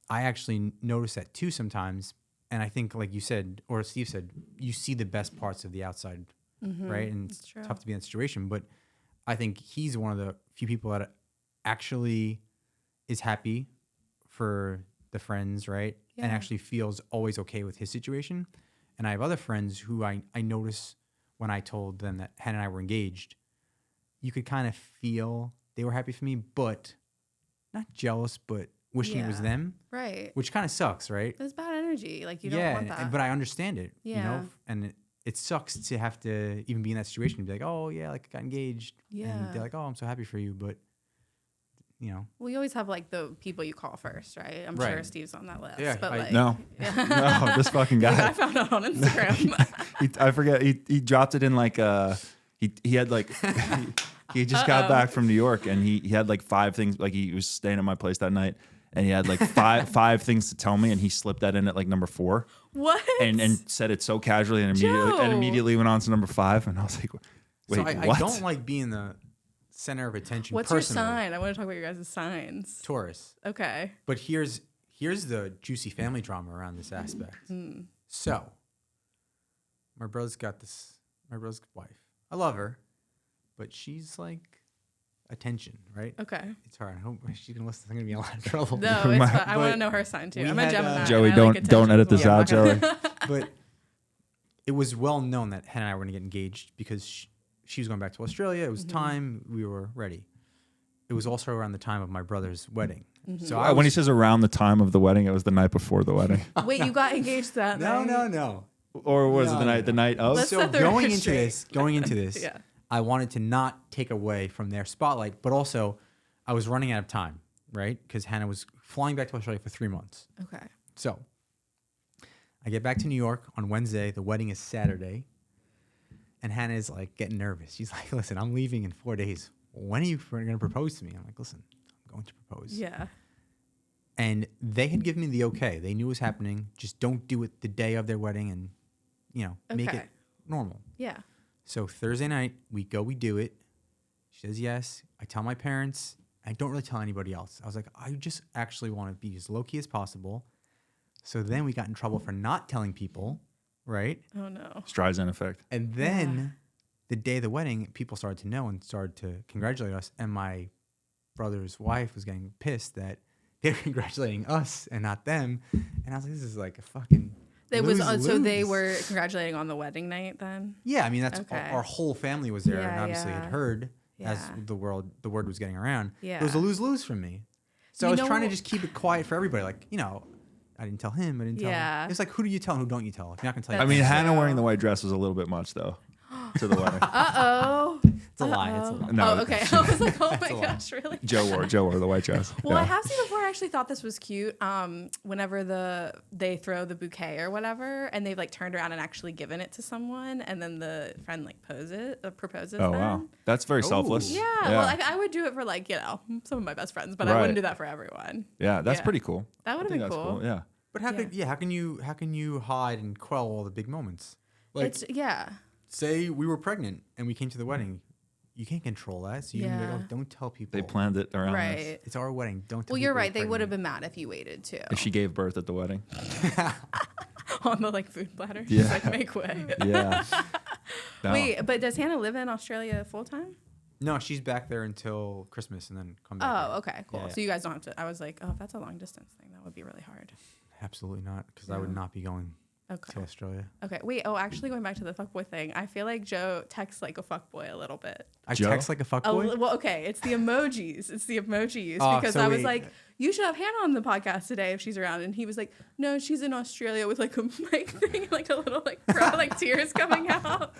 I actually noticed that too sometimes. And I think, like you said, or Steve said, you see the best parts of the outside, right? And it's tough to be in that situation. But I think he's one of the few people that actually is happy for the friends, right? And actually feels always okay with his situation. And I have other friends who I notice when I told them that Hannah and I were engaged, you could kind of feel they were happy for me, but not jealous, but wishing it was them. Right. Which kind of sucks, right? That's bad energy. Like, you don't want that. But I understand it, Yeah. you know? And it sucks to have to even be in that situation and be like, oh, yeah, like I got engaged. Yeah. And they're like, oh, I'm so happy for you. But, you know. Well, you always have like the people you call first, right? I'm sure Steve's on that list. Yeah, but like, no, this fucking guy. Like, I found out on Instagram. I forget. He dropped it in like he had like he just got back from New York, and he had like 5 things. Like he was staying at my place that night, and he had like five things to tell me, and he slipped that in at like number 4. What? And said it so casually, and immediately went on to number 5, and I was like, wait, so what? I don't like being the center of attention. What's personally. your sign? I want to talk about your guys' signs. Taurus. Okay. But here's the juicy family drama around this aspect. So, my brother's wife. I love her, but she's like attention, right? Okay. It's hard. I hope she's gonna listen. I'm gonna be in a lot of trouble. No, it's fine. I want to know her sign too. I'm a Gemini. Joey, and I like don't edit this out, attention. Joey. But it was well known that Hannah and I were gonna get engaged because she was going back to Australia. It was time. We were ready. It was also around the time of my brother's wedding. So when he says around the time of the wedding, it was the night before the wedding. Wait, you got engaged that night? No. Or was it the night of? Let's So set the going record into straight. this, Yeah. I wanted to not take away from their spotlight, but also I was running out of time, right? Because Hannah was flying back to Australia for 3 months. Okay. So I get back to New York on Wednesday. The wedding is Saturday. And Hannah is like getting nervous. She's like, listen, I'm leaving in 4 days. When are you going to propose to me? I'm like, listen, I'm going to propose. Yeah. And they had given me the okay. They knew it was happening. Just don't do it the day of their wedding and, make Okay. it normal. Yeah. So Thursday night, we do it. She says yes. I tell my parents. I don't really tell anybody else. I was like, I just actually want to be as low-key as possible. So then we got in trouble for not telling people, right? Oh, no. Streisand effect. And then the day of the wedding, people started to know and started to congratulate us. And my brother's wife was getting pissed that they were congratulating us and not them. And I was like, this is like a fucking So they were congratulating on the wedding night then? Yeah, I mean, that's Okay. our whole family was there, Yeah, and obviously yeah. had heard as Yeah. the word was getting around. Yeah. It was a lose-lose for me. So You I was know trying to what- just keep it quiet for everybody. Like, I didn't tell him. I didn't tell Yeah. him. It's like, who do you tell and who don't you tell? If you're not going to tell you. I mean, That's Hannah true. wearing the white dress was a little bit much, though, to the wedding. Uh-oh. It's a lie. It's a lie. No. Oh, okay. I was like, oh my a lie. gosh, really? Joe wore the white dress. Well, I Yeah. have seen before. I actually thought this was cute. Whenever they throw the bouquet or whatever, and they've like turned around and actually given it to someone, and then the friend like proposes. Oh then. wow, that's very Oh. selfless. Yeah. Well, I would do it for like some of my best friends, but I Right. wouldn't do that for everyone. Yeah, that's Yeah. pretty cool. That would I have think been that's cool. Yeah. But how can you hide and quell all the big moments? Like, Yeah. say we were pregnant and we came to the wedding. You can't control that. So you Yeah. don't tell people. They planned it around this. Right. It's our wedding. Don't tell Well, you're people right. They you're would have pregnant. been mad if you waited too. If she gave birth at the wedding. On the like food platter. Yeah. Just like make way. Yeah. No. Wait, but does Hannah live in Australia full time? No, she's back there until Christmas and then come back. Oh, here. okay, cool. Yeah, So you guys don't have to. I was like, oh, if that's a long distance thing, that would be really hard. Absolutely not, because I would Yeah. not be going Okay. to Australia. Okay. Wait. Oh, actually, going back to the fuckboy thing, I feel like Joe texts like a fuckboy a little bit. I Joe? text like a fuckboy. Well, okay. It's the emojis. It's the emoji use Oh, because so I was wait. like, you should have Hannah on the podcast today if she's around, and he was like, no, she's in Australia with like a mic thing, like a little like like tears coming out.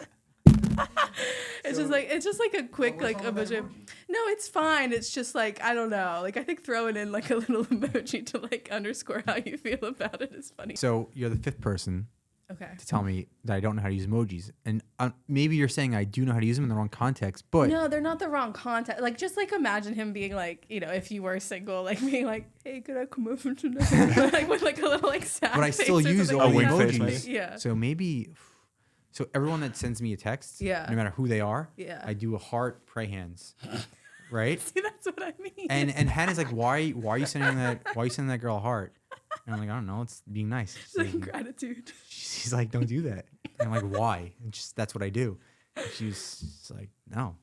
It's just like a quick like emoji. No, it's fine. It's just like I don't know. Like I think throwing in like a little emoji to like underscore how you feel about it is funny. So you're the fifth person Okay. to tell me that I don't know how to use emojis, and maybe you're saying I do know how to use them in the wrong context, but No, they're not the wrong context. Like, just like imagine him being like, if you were single, like being like, "Hey, could I come over tonight?" Like with like a little like sad. but I face still or use something all A the wink face, emojis. maybe? Yeah. So maybe, so everyone that sends me a text, Yeah. no matter who they are, Yeah. I do a heart, pray hands, right? See, that's what I mean. And Hannah's like, why are you sending that girl a heart? And I'm like, I don't know, it's being nice. It's like gratitude. She's like, don't do that. And I'm like, why? And that's what I do. And she's just like, no.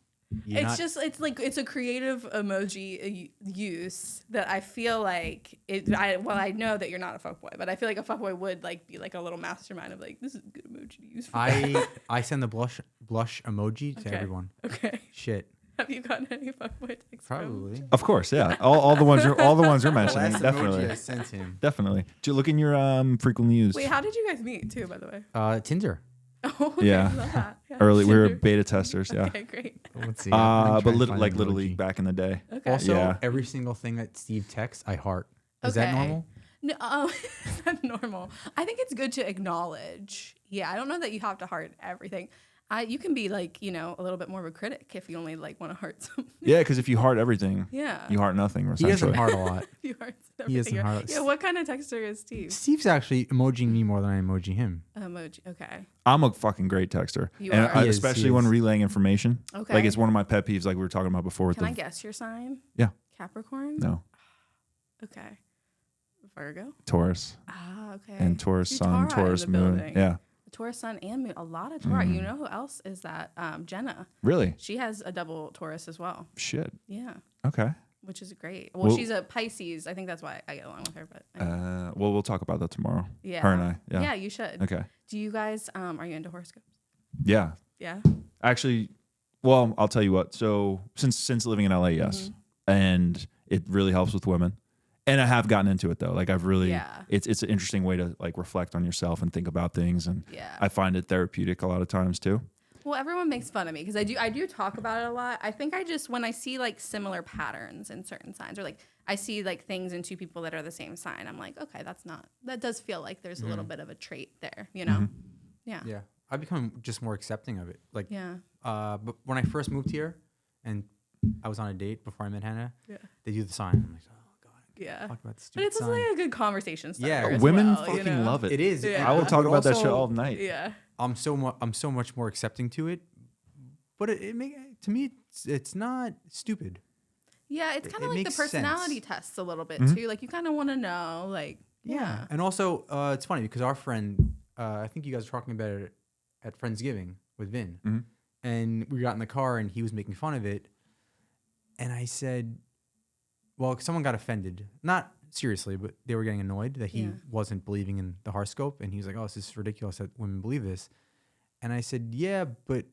It's a creative emoji use that I feel like I know that you're not a fuckboy, but I feel like a fuckboy would like be like a little mastermind of like, this is a good emoji to use for that. I send the blush emoji to Okay. everyone. Okay. Shit. Have you gotten any fuckboy texts? Probably. Of course, yeah. All the ones you're The mentioning, last definitely, emoji I sent him. definitely. Look in your frequently used. Wait, how did you guys meet too, by the way? Tinder. Oh, okay, Yeah. I love that. Yeah. Early, we were Tinder. beta testers, yeah. Okay, great. Let's see. But Little League back in the day. Okay. Also, Yeah. every single thing that Steve texts, I heart. Is that Okay. normal? No, is that normal? I think it's good to acknowledge. Yeah, I don't know that you have to heart everything. You can be like, a little bit more of a critic if you only like want to heart something. Yeah, because if you heart everything, Yeah. you heart nothing. He doesn't Essentially. heart a lot. If you heart He everything. doesn't heart. Yeah, what kind of texter is Steve? Steve's actually emojiing me more than I emoji him. Emoji. Okay. I'm a fucking great texter, You and are. He is, especially he when is. relaying information. Okay. Like it's one of my pet peeves, like we were talking about before. With Can the I guess your sign? Yeah. Capricorn? No, Okay. Virgo? Taurus Ah, okay. and Taurus Two sun, Tauri in Taurus the moon. building. Yeah, Taurus sun and moon. A lot of Taurus. Mm. You know who else is that? Jenna. really. She has a double Taurus as well. Shit. Yeah. Okay. Which is great. Well, Well- she's a Pisces. I think that's why I get along with her. But Well, we'll talk about that tomorrow. yeah, Her and I. Yeah. Yeah, you should. Okay. Do you guys are you into horoscopes? Yeah. Yeah. Actually, well, I'll tell you what. So since living in LA, yes, and it really helps with women. And I have gotten into it though. Like I've really, Yeah. it's an interesting way to like reflect on yourself and think about things. And Yeah. I find it therapeutic a lot of times too. Well, everyone makes fun of me because I do talk about it a lot. I think when I see like similar patterns in certain signs, or like I see like things in two people that are the same sign, I'm like, okay, that does feel like there's a little bit of a trait there, you know? Yeah. Yeah. I've become just more accepting of it. Like, Yeah. but when I first moved here and I was on a date before I met Hannah, Yeah. they do the sign. I'm like, oh God, Yeah. talk about the But stupid it's sign. also like a good conversation starter. Yeah, as Women well, fucking love it. It is. Yeah. I will talk But about that also, shit all night. Yeah. I'm so much more accepting to it, but to me it's not stupid. Yeah, it's It- kind of it like the makes personality sense. tests a little bit too. Like you kind of want to know, like, yeah. And also, it's funny because our friend, I think you guys were talking about it at Friendsgiving with Vin, and we got in the car and he was making fun of it, and I said, well, someone got offended, not seriously, but they were getting annoyed that he wasn't believing in the horoscope, and he was like, oh, this is ridiculous that women believe this, and I said, yeah, but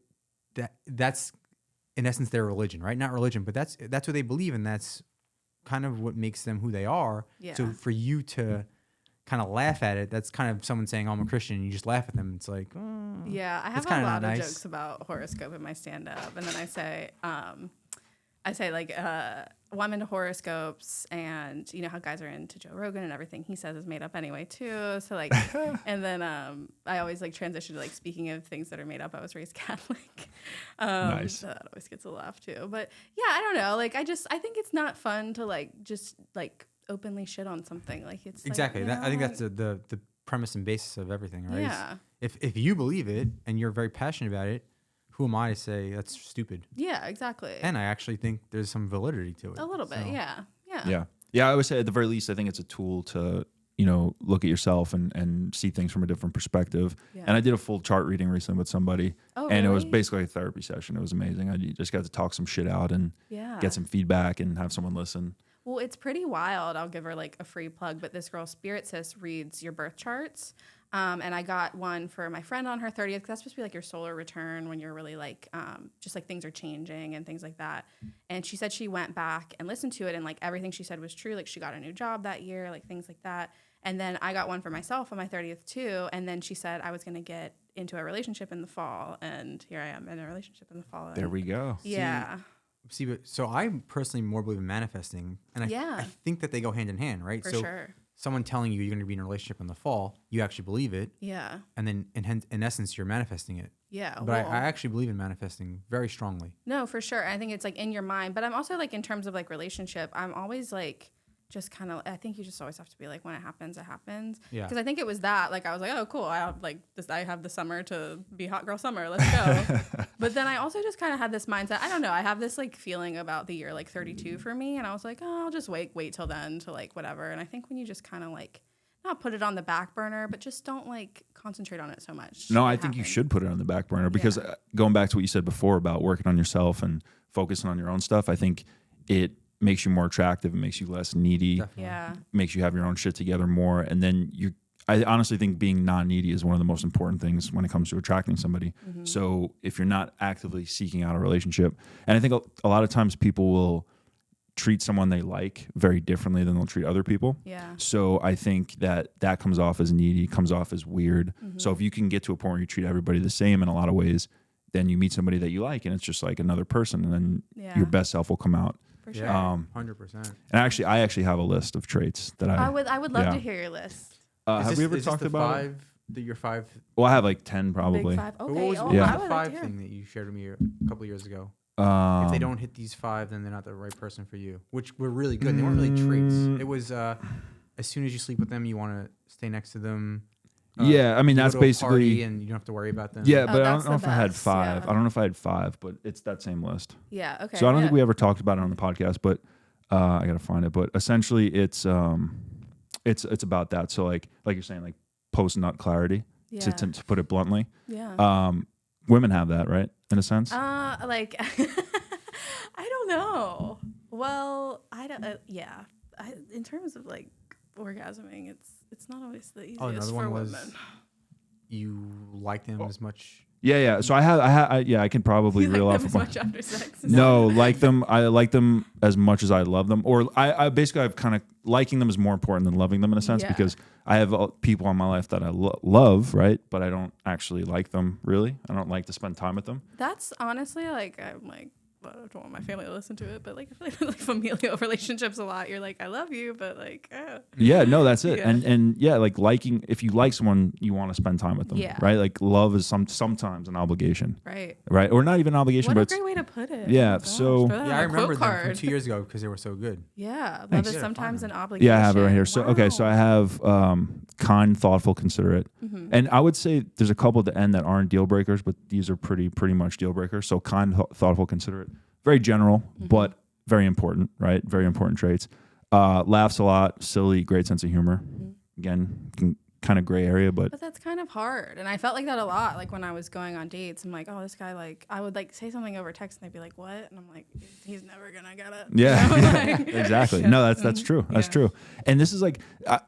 that's in essence their religion, right? Not religion, but that's what they believe, and that's kind of what makes them who they are. Yeah. So for you to kind of laugh at it, that's kind of someone saying, oh, I'm a Christian, and you just laugh at them. It's like, oh, Yeah, I have that's a kinda lot not of nice. jokes about horoscope in my stand-up, and then I say like, well, I'm into horoscopes, and you know how guys are into Joe Rogan and everything he says is made up anyway too. So like, and then I always like transition to like speaking of things that are made up. I was raised Catholic. Nice. So that always gets a laugh too. But yeah, I don't know. Like I think it's not fun to like just like openly shit on something. Like it's exactly. Like, I think that's the premise and basis of everything, right? Yeah. If you believe it and you're very passionate about it, who am I to say that's stupid? Yeah, exactly. And I actually think there's some validity to it. A little bit, So, yeah. Yeah. I would say at the very least, I think it's a tool to, look at yourself and see things from a different perspective. Yeah. And I did a full chart reading recently with somebody, Oh, and it was really? basically a therapy session. It was amazing. I just got to talk some shit out and get some feedback and have someone listen. Well, it's pretty wild. I'll give her like a free plug, but this girl, Spirit Sis, reads your birth charts. And I got one for my friend on her 30th, because that's supposed to be like your solar return when you're really like, just like things are changing and things like that. And she said she went back and listened to it, and like everything she said was true. Like she got a new job that year, like things like that. And then I got one for myself on my 30th too. And then she said I was going to get into a relationship in the fall. And here I am in a relationship in the fall. There we go. Yeah. See, but so I personally more believe in manifesting, and I think that they go hand in hand, right? For so sure. someone telling you you're going to be in a relationship in the fall, you actually believe it, Yeah. and then in essence you're manifesting it. Yeah. But I actually believe in manifesting very strongly. No, for sure. I think it's like in your mind, but I'm also like in terms of like relationship, I'm always like just kind of, I think you just always have to be like, when it happens, it happens. Yeah. Because I think it was that, like I was like, oh cool, I have the summer to be hot girl summer, let's go. But then I also just kind of had this mindset, I don't know, I have this like feeling about the year like 32 for me, and I was like, oh, I'll just wait till then to like whatever. And I think when you just kind of like not put it on the back burner, but just don't like concentrate on it so much. No, I think you should put it on the back burner, because going back to what you said before about working on yourself and focusing on your own stuff, I think it makes you more attractive. It makes you less needy. Definitely. Yeah. Makes you have your own shit together more. And then I honestly think being non-needy is one of the most important things when it comes to attracting somebody. Mm-hmm. So if you're not actively seeking out a relationship, and I think a lot of times people will treat someone they like very differently than they'll treat other people. Yeah. So I think that comes off as needy, comes off as weird. Mm-hmm. So if you can get to a point where you treat everybody the same in a lot of ways, then you meet somebody that you like, and it's just like another person, and then your best self will come out. For sure. Yeah, 100%. And I actually have a list of traits that I would love to hear your list. Have we ever talked about it? Your five? Well, I have like 10 probably. Big five. But Okay. what was, Oh, what was I the would like five to hear. thing that you shared with me a couple of years ago? If they don't hit these five, then they're not the right person for you, which were really good. They weren't really traits. It was as soon as you sleep with them, you want to stay next to them. Yeah, I mean, you go that's to a party basically. and you don't have to worry about them. Yeah, Oh, but I that's don't know the if I had best, five. yeah. I don't know if I had five, but it's that same list. Yeah. Okay. So I don't think we ever talked about it on the podcast, but I gotta find it. But essentially, it's about that. So like you're saying, like post nut clarity. Yeah. To put it bluntly. Yeah. Women have that, right? In a sense. Like, I don't know. Well, I don't. Yeah. In terms of like orgasming, it's not always the easiest Oh, another for one was women. you like them as much Yeah. So I can probably You reel like off them a as bunch. much after sex? No, like them. I like them as much as I love them. Or I basically I've kind of liking them is more important than loving them in a sense Yeah. because I have people in my life that I love, right? But I don't actually like them really. I don't like to spend time with them. That's honestly like I'm like. Well, I don't want my family to listen to it, but like I feel like familial relationships a lot. You're like, I love you, but like, Yeah, no, that's it. Yeah. And yeah, like liking if you like someone, you want to spend time with them, Yeah. right? Like love is sometimes an obligation, right. right? Or not even an obligation, What but a it's great way to put it. Yeah, Oh my gosh, so- put that Yeah, on I a remember quote them from card. 2 years ago because they were so good. Yeah, love Thanks. is Yeah, sometimes fine. an obligation. yeah, I have it right here. So okay, Wow. so I have kind, thoughtful, considerate, and I would say there's a couple at the end that aren't deal breakers, but these are pretty much deal breakers. So kind, thoughtful, considerate, very general, but very important, right? Very important traits. Laughs a lot, silly, great sense of humor. Again, kind of gray area, but But that's kind of hard. And I felt like that a lot. Like when I was going on dates, I'm like, oh, this guy, like, I would like say something over text and they'd be like, what? And I'm like, he's never going to get it. yeah, You know? Like, exactly. No, that's true. That's Yeah. true. And this is like,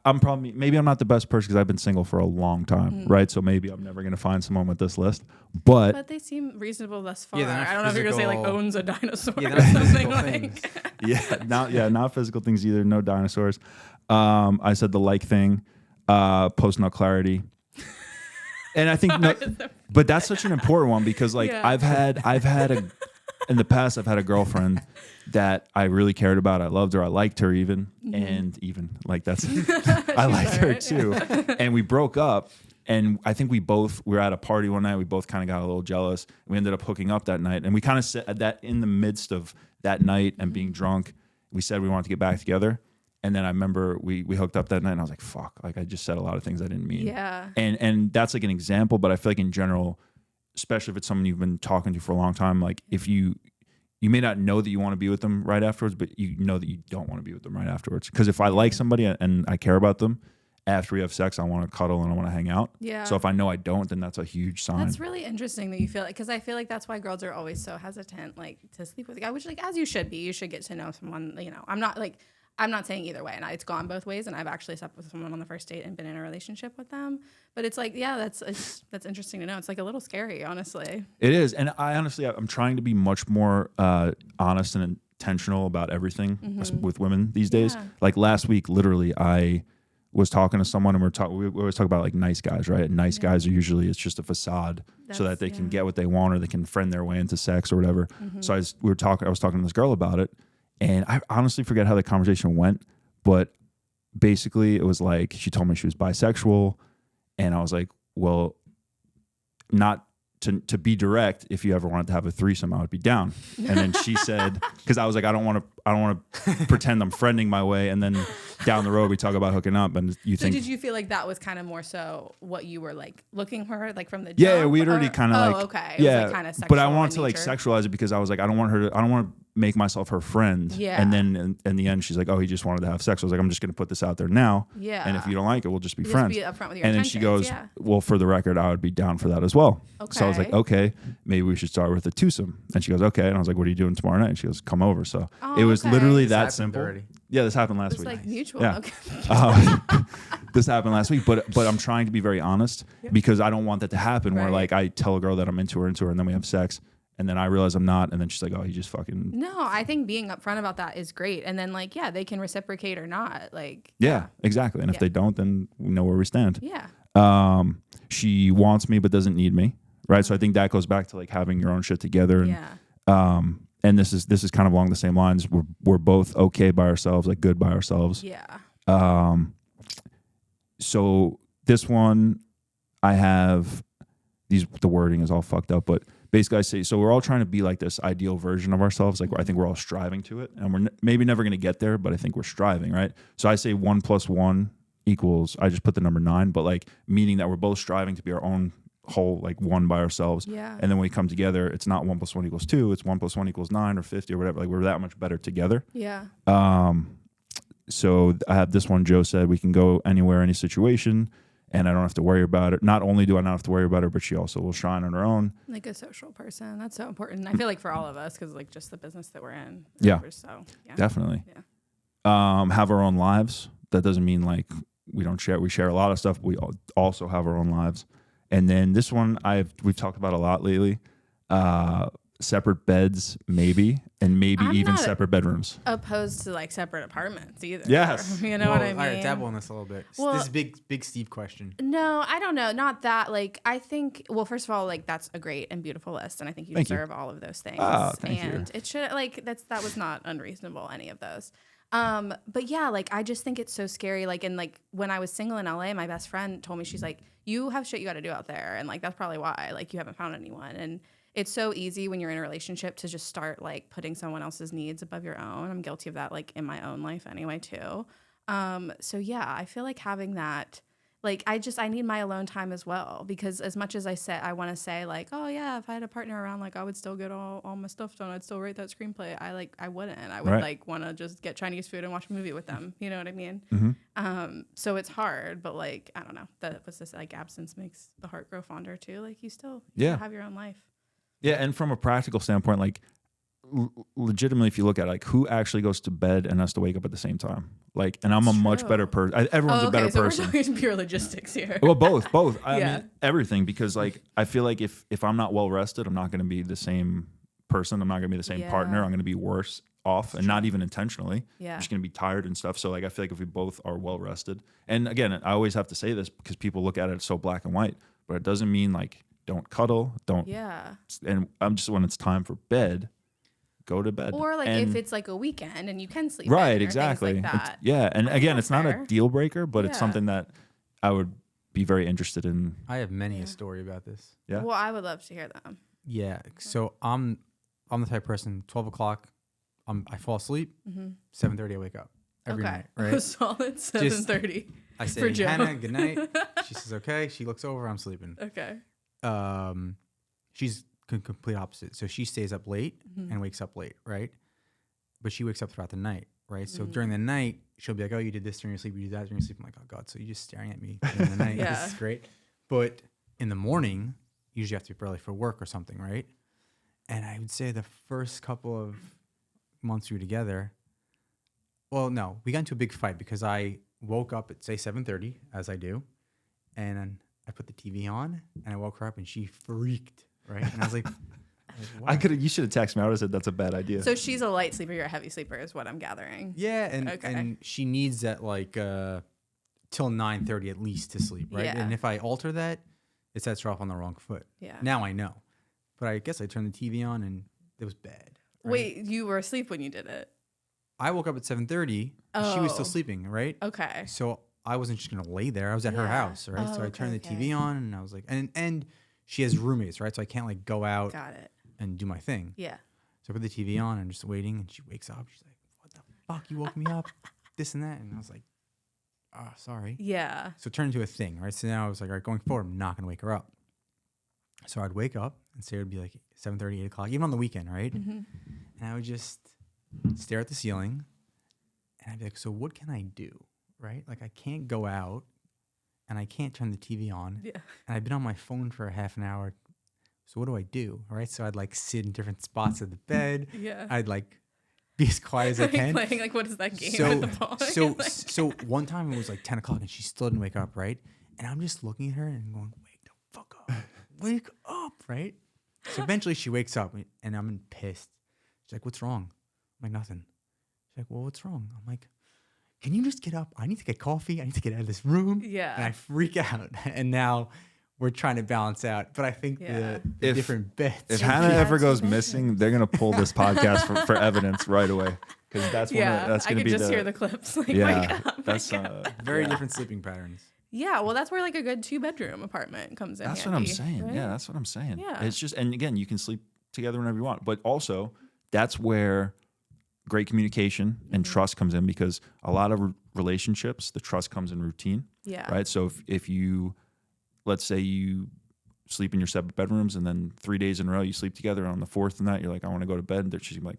I'm probably, maybe I'm not the best person because I've been single for a long time, right? So maybe I'm never going to find someone with this list, but But they seem reasonable thus far. Yeah, they're not I don't know if you're going to say like physical- owns a dinosaur Yeah, or they're not something physical like. things. not physical things either. No dinosaurs. I said the like thing, post nut clarity. And I think, but that's such an important one because like Yeah. I've had in the past, I've had a girlfriend that I really cared about. I loved her. I liked her even. And even like that's, I liked her alright, too. And we broke up. And I think we were at a party one night. We both kind of got a little jealous. We ended up hooking up that night. And we kind of said that in the midst of that night and being drunk, we said we wanted to get back together. And then I remember we hooked up that night and I was like, fuck, like I just said a lot of things I didn't mean. Yeah. And that's like an example, but I feel like in general, especially if it's someone you've been talking to for a long time, like if you may not know that you want to be with them right afterwards, but you know that you don't want to be with them right afterwards. Because if I like somebody and I care about them, after we have sex, I want to cuddle and I want to hang out. Yeah. So if I know I don't, then that's a huge sign. That's really interesting that you feel like, because I feel like that's why girls are always so hesitant, like to sleep with a guy, which like as you should be. You should get to know someone. You know, I'm not saying either way, and it's gone both ways. And I've actually slept with someone on the first date and been in a relationship with them. But it's like, yeah, that's interesting to know. It's like a little scary, honestly. It is, and I'm trying to be much more honest and intentional about everything with women these days. Yeah. Like last week, literally, I was talking to someone and we always talk about like nice guys, right? And nice guys are usually, it's just a facade so that they can get what they want or they can friend their way into sex or whatever. So I was talking to this girl about it and I honestly forget how the conversation went, but basically it was like, she told me she was bisexual and I was like, well, not to be direct, if you ever wanted to have a threesome, I would be down. And then she said, because I was like, I don't want to pretend I'm friending my way. And then down the road, we talk about hooking up, and you So think, did you feel like that was kind of more so what you were like looking for, like from the yeah, jump, we'd already or- kind of oh, like, okay, yeah, it was like kind of sexual but I wanted in to like nature. sexualize it because I was like, I don't want to make myself her friend. Yeah. And then in the end, she's like, oh, he just wanted to have sex. I was like, I'm just going to put this out there now. Yeah. And if you don't like it, we'll just be Just friends. be upfront with your And then she intentions, goes, yeah. well, for the record, I would be down for that as well. So I was like, Okay. okay, maybe we should start with a twosome. And she goes, okay. And I was like, what are you doing tomorrow night? And she goes, come over. So Oh, it was okay. literally This that happened simple. already. Yeah, this happened last It's week. like mutual. Yeah. Okay. This happened last week, but I'm trying to be very honest because I don't want that to happen where Right. like I tell a girl that I'm into her, and then we have sex, and then I realize I'm not, and then she's like, oh, he just fucking No, I think being upfront about that is great. And then like, yeah, they can reciprocate or not. Like, yeah, exactly. And if Yeah. they don't, then we know where we stand. yeah. She wants me but doesn't need me, right? So I think that goes back to like having your own shit together, and Yeah. and this is kind of along the same lines. We're both okay by ourselves, like good by ourselves. Yeah. So this one, I have the wording is all fucked up, but basically I say, so we're all trying to be like this ideal version of ourselves. Like I think we're all striving to it, and we're maybe never going to get there, but I think we're striving, right? So I say 1 + 1 equals, I just put the number 9, but like meaning that we're both striving to be our own whole, like one by ourselves. Yeah. And then when we come together, it's not 1 + 1 = 2, it's 1 + 1 = 9 or 50 or whatever. Like we're that much better together. Yeah. So I have this one. Joe said we can go anywhere, any situation, and I don't have to worry about it. Not only do I not have to worry about her, but she also will shine on her own. Like a social person. That's so important. I feel like for all of us, because like just the business that we're in. Yeah. So yeah. Definitely. Yeah. Have our own lives. That doesn't mean like we don't share. We share a lot of stuff, but we also have our own lives. And then this one we've talked about a lot lately. Separate beds, maybe, and maybe I'm even not separate bedrooms. Opposed to like separate apartments either. Yes. You know what I mean? All right, dabble on this a little bit. Well, This is big Steve question. No, I don't know. Not that. Like, I think, well, first of all, like, that's a great and beautiful list. And I think you deserve all of those things. Oh, thank you. And it should, like, that was not unreasonable, any of those. But yeah, like, I just think it's so scary. Like, and like, when I was single in LA, my best friend told me, she's like, you have shit you got to do out there. And like, that's probably why, like, you haven't found anyone. And it's so easy when you're in a relationship to just start like putting someone else's needs above your own. I'm guilty of that, like, in my own life anyway, too. So yeah, I feel like having that, like, I need my alone time as well, because as much as I want to say like, oh yeah, if I had a partner around, like, I would still get all my stuff done. I'd still write that screenplay. I wouldn't. I would like want to just get Chinese food and watch a movie with them. You know what I mean? Mm-hmm. So it's hard, but like, I don't know, what's this, like, absence makes the heart grow fonder too. Like, you still have your own life. Yeah. And from a practical standpoint, like, legitimately, if you look at it, like, who actually goes to bed and has to wake up at the same time? Like, and I'm a much better person. Everyone's a better person. We're talking pure logistics here. Well, both. I mean, everything, because like, I feel like if I'm not well rested, I'm not going to be the same person. I'm not going to be the same partner. I'm going to be worse off, and not even intentionally. I'm just going to be tired and stuff. So like, I feel like if we both are well rested, and again, I always have to say this because people look at it so black and white, but it doesn't mean like, don't cuddle, don't. Yeah. And I'm just, when it's time for bed, go to bed. Or like, if it's like a weekend and you can sleep. Right, exactly. Like that. And again, it's not a deal breaker, but it's something that I would be very interested in. I have many a story about this. Yeah. Well, I would love to hear them. Yeah. So I'm the type of person, 12 o'clock, I fall asleep, 7:30 I wake up every night, right? A solid 7:30. I say, Hannah, good night. She says, okay. She looks over, I'm sleeping. Okay. She's complete opposite. So she stays up late and wakes up late, right? But she wakes up throughout the night, right? So during the night, she'll be like, oh, you did this during your sleep, you did that during your sleep. I'm like, oh God, so you're just staring at me during the night. This is great. But in the morning, usually you have to be early for work or something, right? And I would say the first couple of months we were together, well, no, we got into a big fight because I woke up at, say, 7:30, as I do, and I put the TV on, and I woke her up, and she freaked, right? And I was like, You should have texted me. I would have said that's a bad idea. So she's a light sleeper, you're a heavy sleeper, is what I'm gathering. Yeah, and she needs that like till 9:30 at least to sleep, right? Yeah. And if I alter that, it sets her off on the wrong foot. Yeah. Now I know, but I guess I turned the TV on, and it was bad. Right? Wait, you were asleep when you did it? I woke up at 7:30. She was still sleeping, right? Okay. So I wasn't just gonna lay there. I was at her house, right? So I turned the TV on, and I was like, and she has roommates, right? So I can't like go out and do my thing. Yeah. So I put the TV on and just waiting, and she wakes up. She's like, "What the fuck? You woke me up?" This and that, and I was like, "Oh, sorry." Yeah. So it turned into a thing, right? So now I was like, "All right, going forward, I'm not gonna wake her up." So I'd wake up, and say it would be like 7:30, 8 o'clock, even on the weekend, right? And I would just stare at the ceiling, and I'd be like, "So what can I do?" Right? Like, I can't go out, and I can't turn the TV on. Yeah. And I've been on my phone for a half an hour. So what do I do? Right? So I'd like sit in different spots of the bed. Yeah. I'd like be as quiet as I can. Playing like, what is that game with the ball? So one time it was like 10 o'clock and she still didn't wake up, right? And I'm just looking at her and going, wake the fuck up. Wake up, right? So eventually she wakes up and I'm pissed. She's like, what's wrong? I'm like, nothing. She's like, well, what's wrong? I'm like, can you just get up? I need to get coffee. I need to get out of this room. Yeah. And I freak out. And now we're trying to balance out. But I think the different bets. If Hannah ever goes missing, they're going to pull this podcast for evidence right away. Because that's that's going to be I could just hear the clips. Like, yeah. That's very different sleeping patterns. Yeah, well, that's where like a good 2-bedroom apartment comes in. That's what I'm saying. Right? Yeah, that's what I'm saying. Yeah. It's just, and again, you can sleep together whenever you want. But also, that's where great communication and trust comes in, because a lot of relationships, the trust comes in routine. Yeah. Right. So if you, let's say you sleep in your separate bedrooms and then 3 days in a row you sleep together, and on the fourth night you're like, I want to go to bed. And she's like,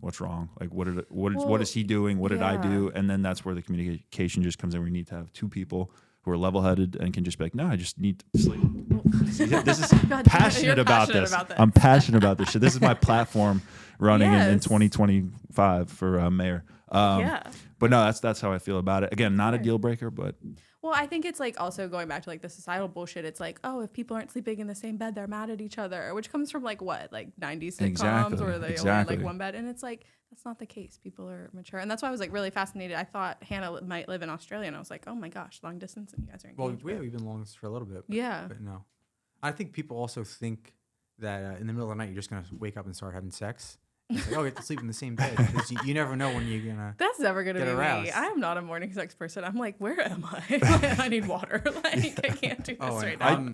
what's wrong? Like, what is he doing? What did I do? And then that's where the communication just comes in. We need to have two people who are level-headed and can just be like, no, I just need to sleep. This is passionate about this. I'm passionate about this shit. This is my platform running in 2025 for mayor. But no, that's how I feel about it. Again, not a deal breaker, but Well, I think it's like also going back to like the societal bullshit. It's like, oh, if people aren't sleeping in the same bed, they're mad at each other, which comes from like what, like 90s sitcoms Exactly, where they only exactly. had like one bed. And it's like, that's not the case. People are mature. And that's why I was like really fascinated. I thought Hannah might live in Australia. And I was like, oh my gosh, long distance and you guys are engaged. Well, we've been long for a little bit. But, Yeah. But no. I think people also think that in the middle of the night, you're just going to wake up and start having sex. It's like, oh, we have to sleep in the same bed. 'Cause you never know when you're going to. That's never going to Get be aroused. me. I am not a morning sex person. I'm like, where am I? I need water. Like, I can't do this right now.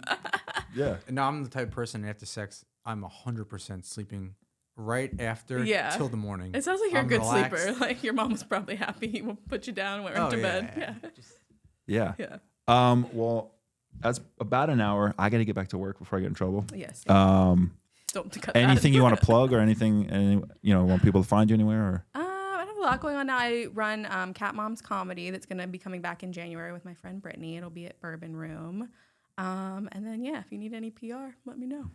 Yeah. No, I'm the type of person after sex, I'm 100% sleeping right after Yeah. till the morning. It sounds like you're I'm a good relaxed. sleeper. Like your mom was probably happy. We'll put you down, went to bed. Yeah. Yeah. Yeah. Well, that's about an hour. I got to get back to work before I get in trouble. Yes. Don't cut Anything that. you want to plug or anything, want people to find you anywhere? Or? I have a lot going on now. I run Cat Moms Comedy that's going to be coming back in January with my friend Brittany. It'll be at Bourbon Room. And then, if you need any PR, let me know.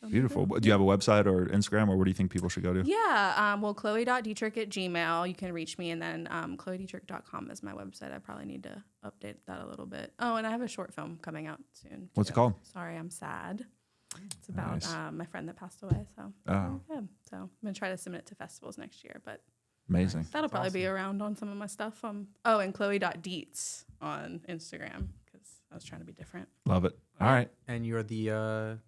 Beautiful. Do you have a website or Instagram, or what do you think people should go to? Yeah. Chloe.Detrick@gmail. You can reach me. And then ChloeDetrick.com is my website. I probably need to update that a little bit. Oh, and I have a short film coming out soon. What's it called? Sorry, I'm Sad. It's about Nice. my friend that passed away. So, Oh. yeah. So I'm going to try to submit it to festivals next year. But Amazing. that'll probably be around on some of my stuff. And Chloe.Deets on Instagram because I was trying to be different. Love it. All right. And you're the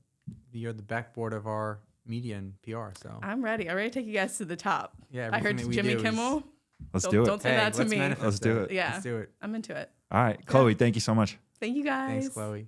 backboard of our media and PR. So I'm ready. I'm ready to take you guys to the top. yeah, I heard everything that we Jimmy do is- Kimmel. Let's do it. Don't say that to let's me. manifest Let's do that. it. Yeah. Let's do it. I'm into it. All right. Chloe, thank you so much. Thank you guys. Thanks, Chloe.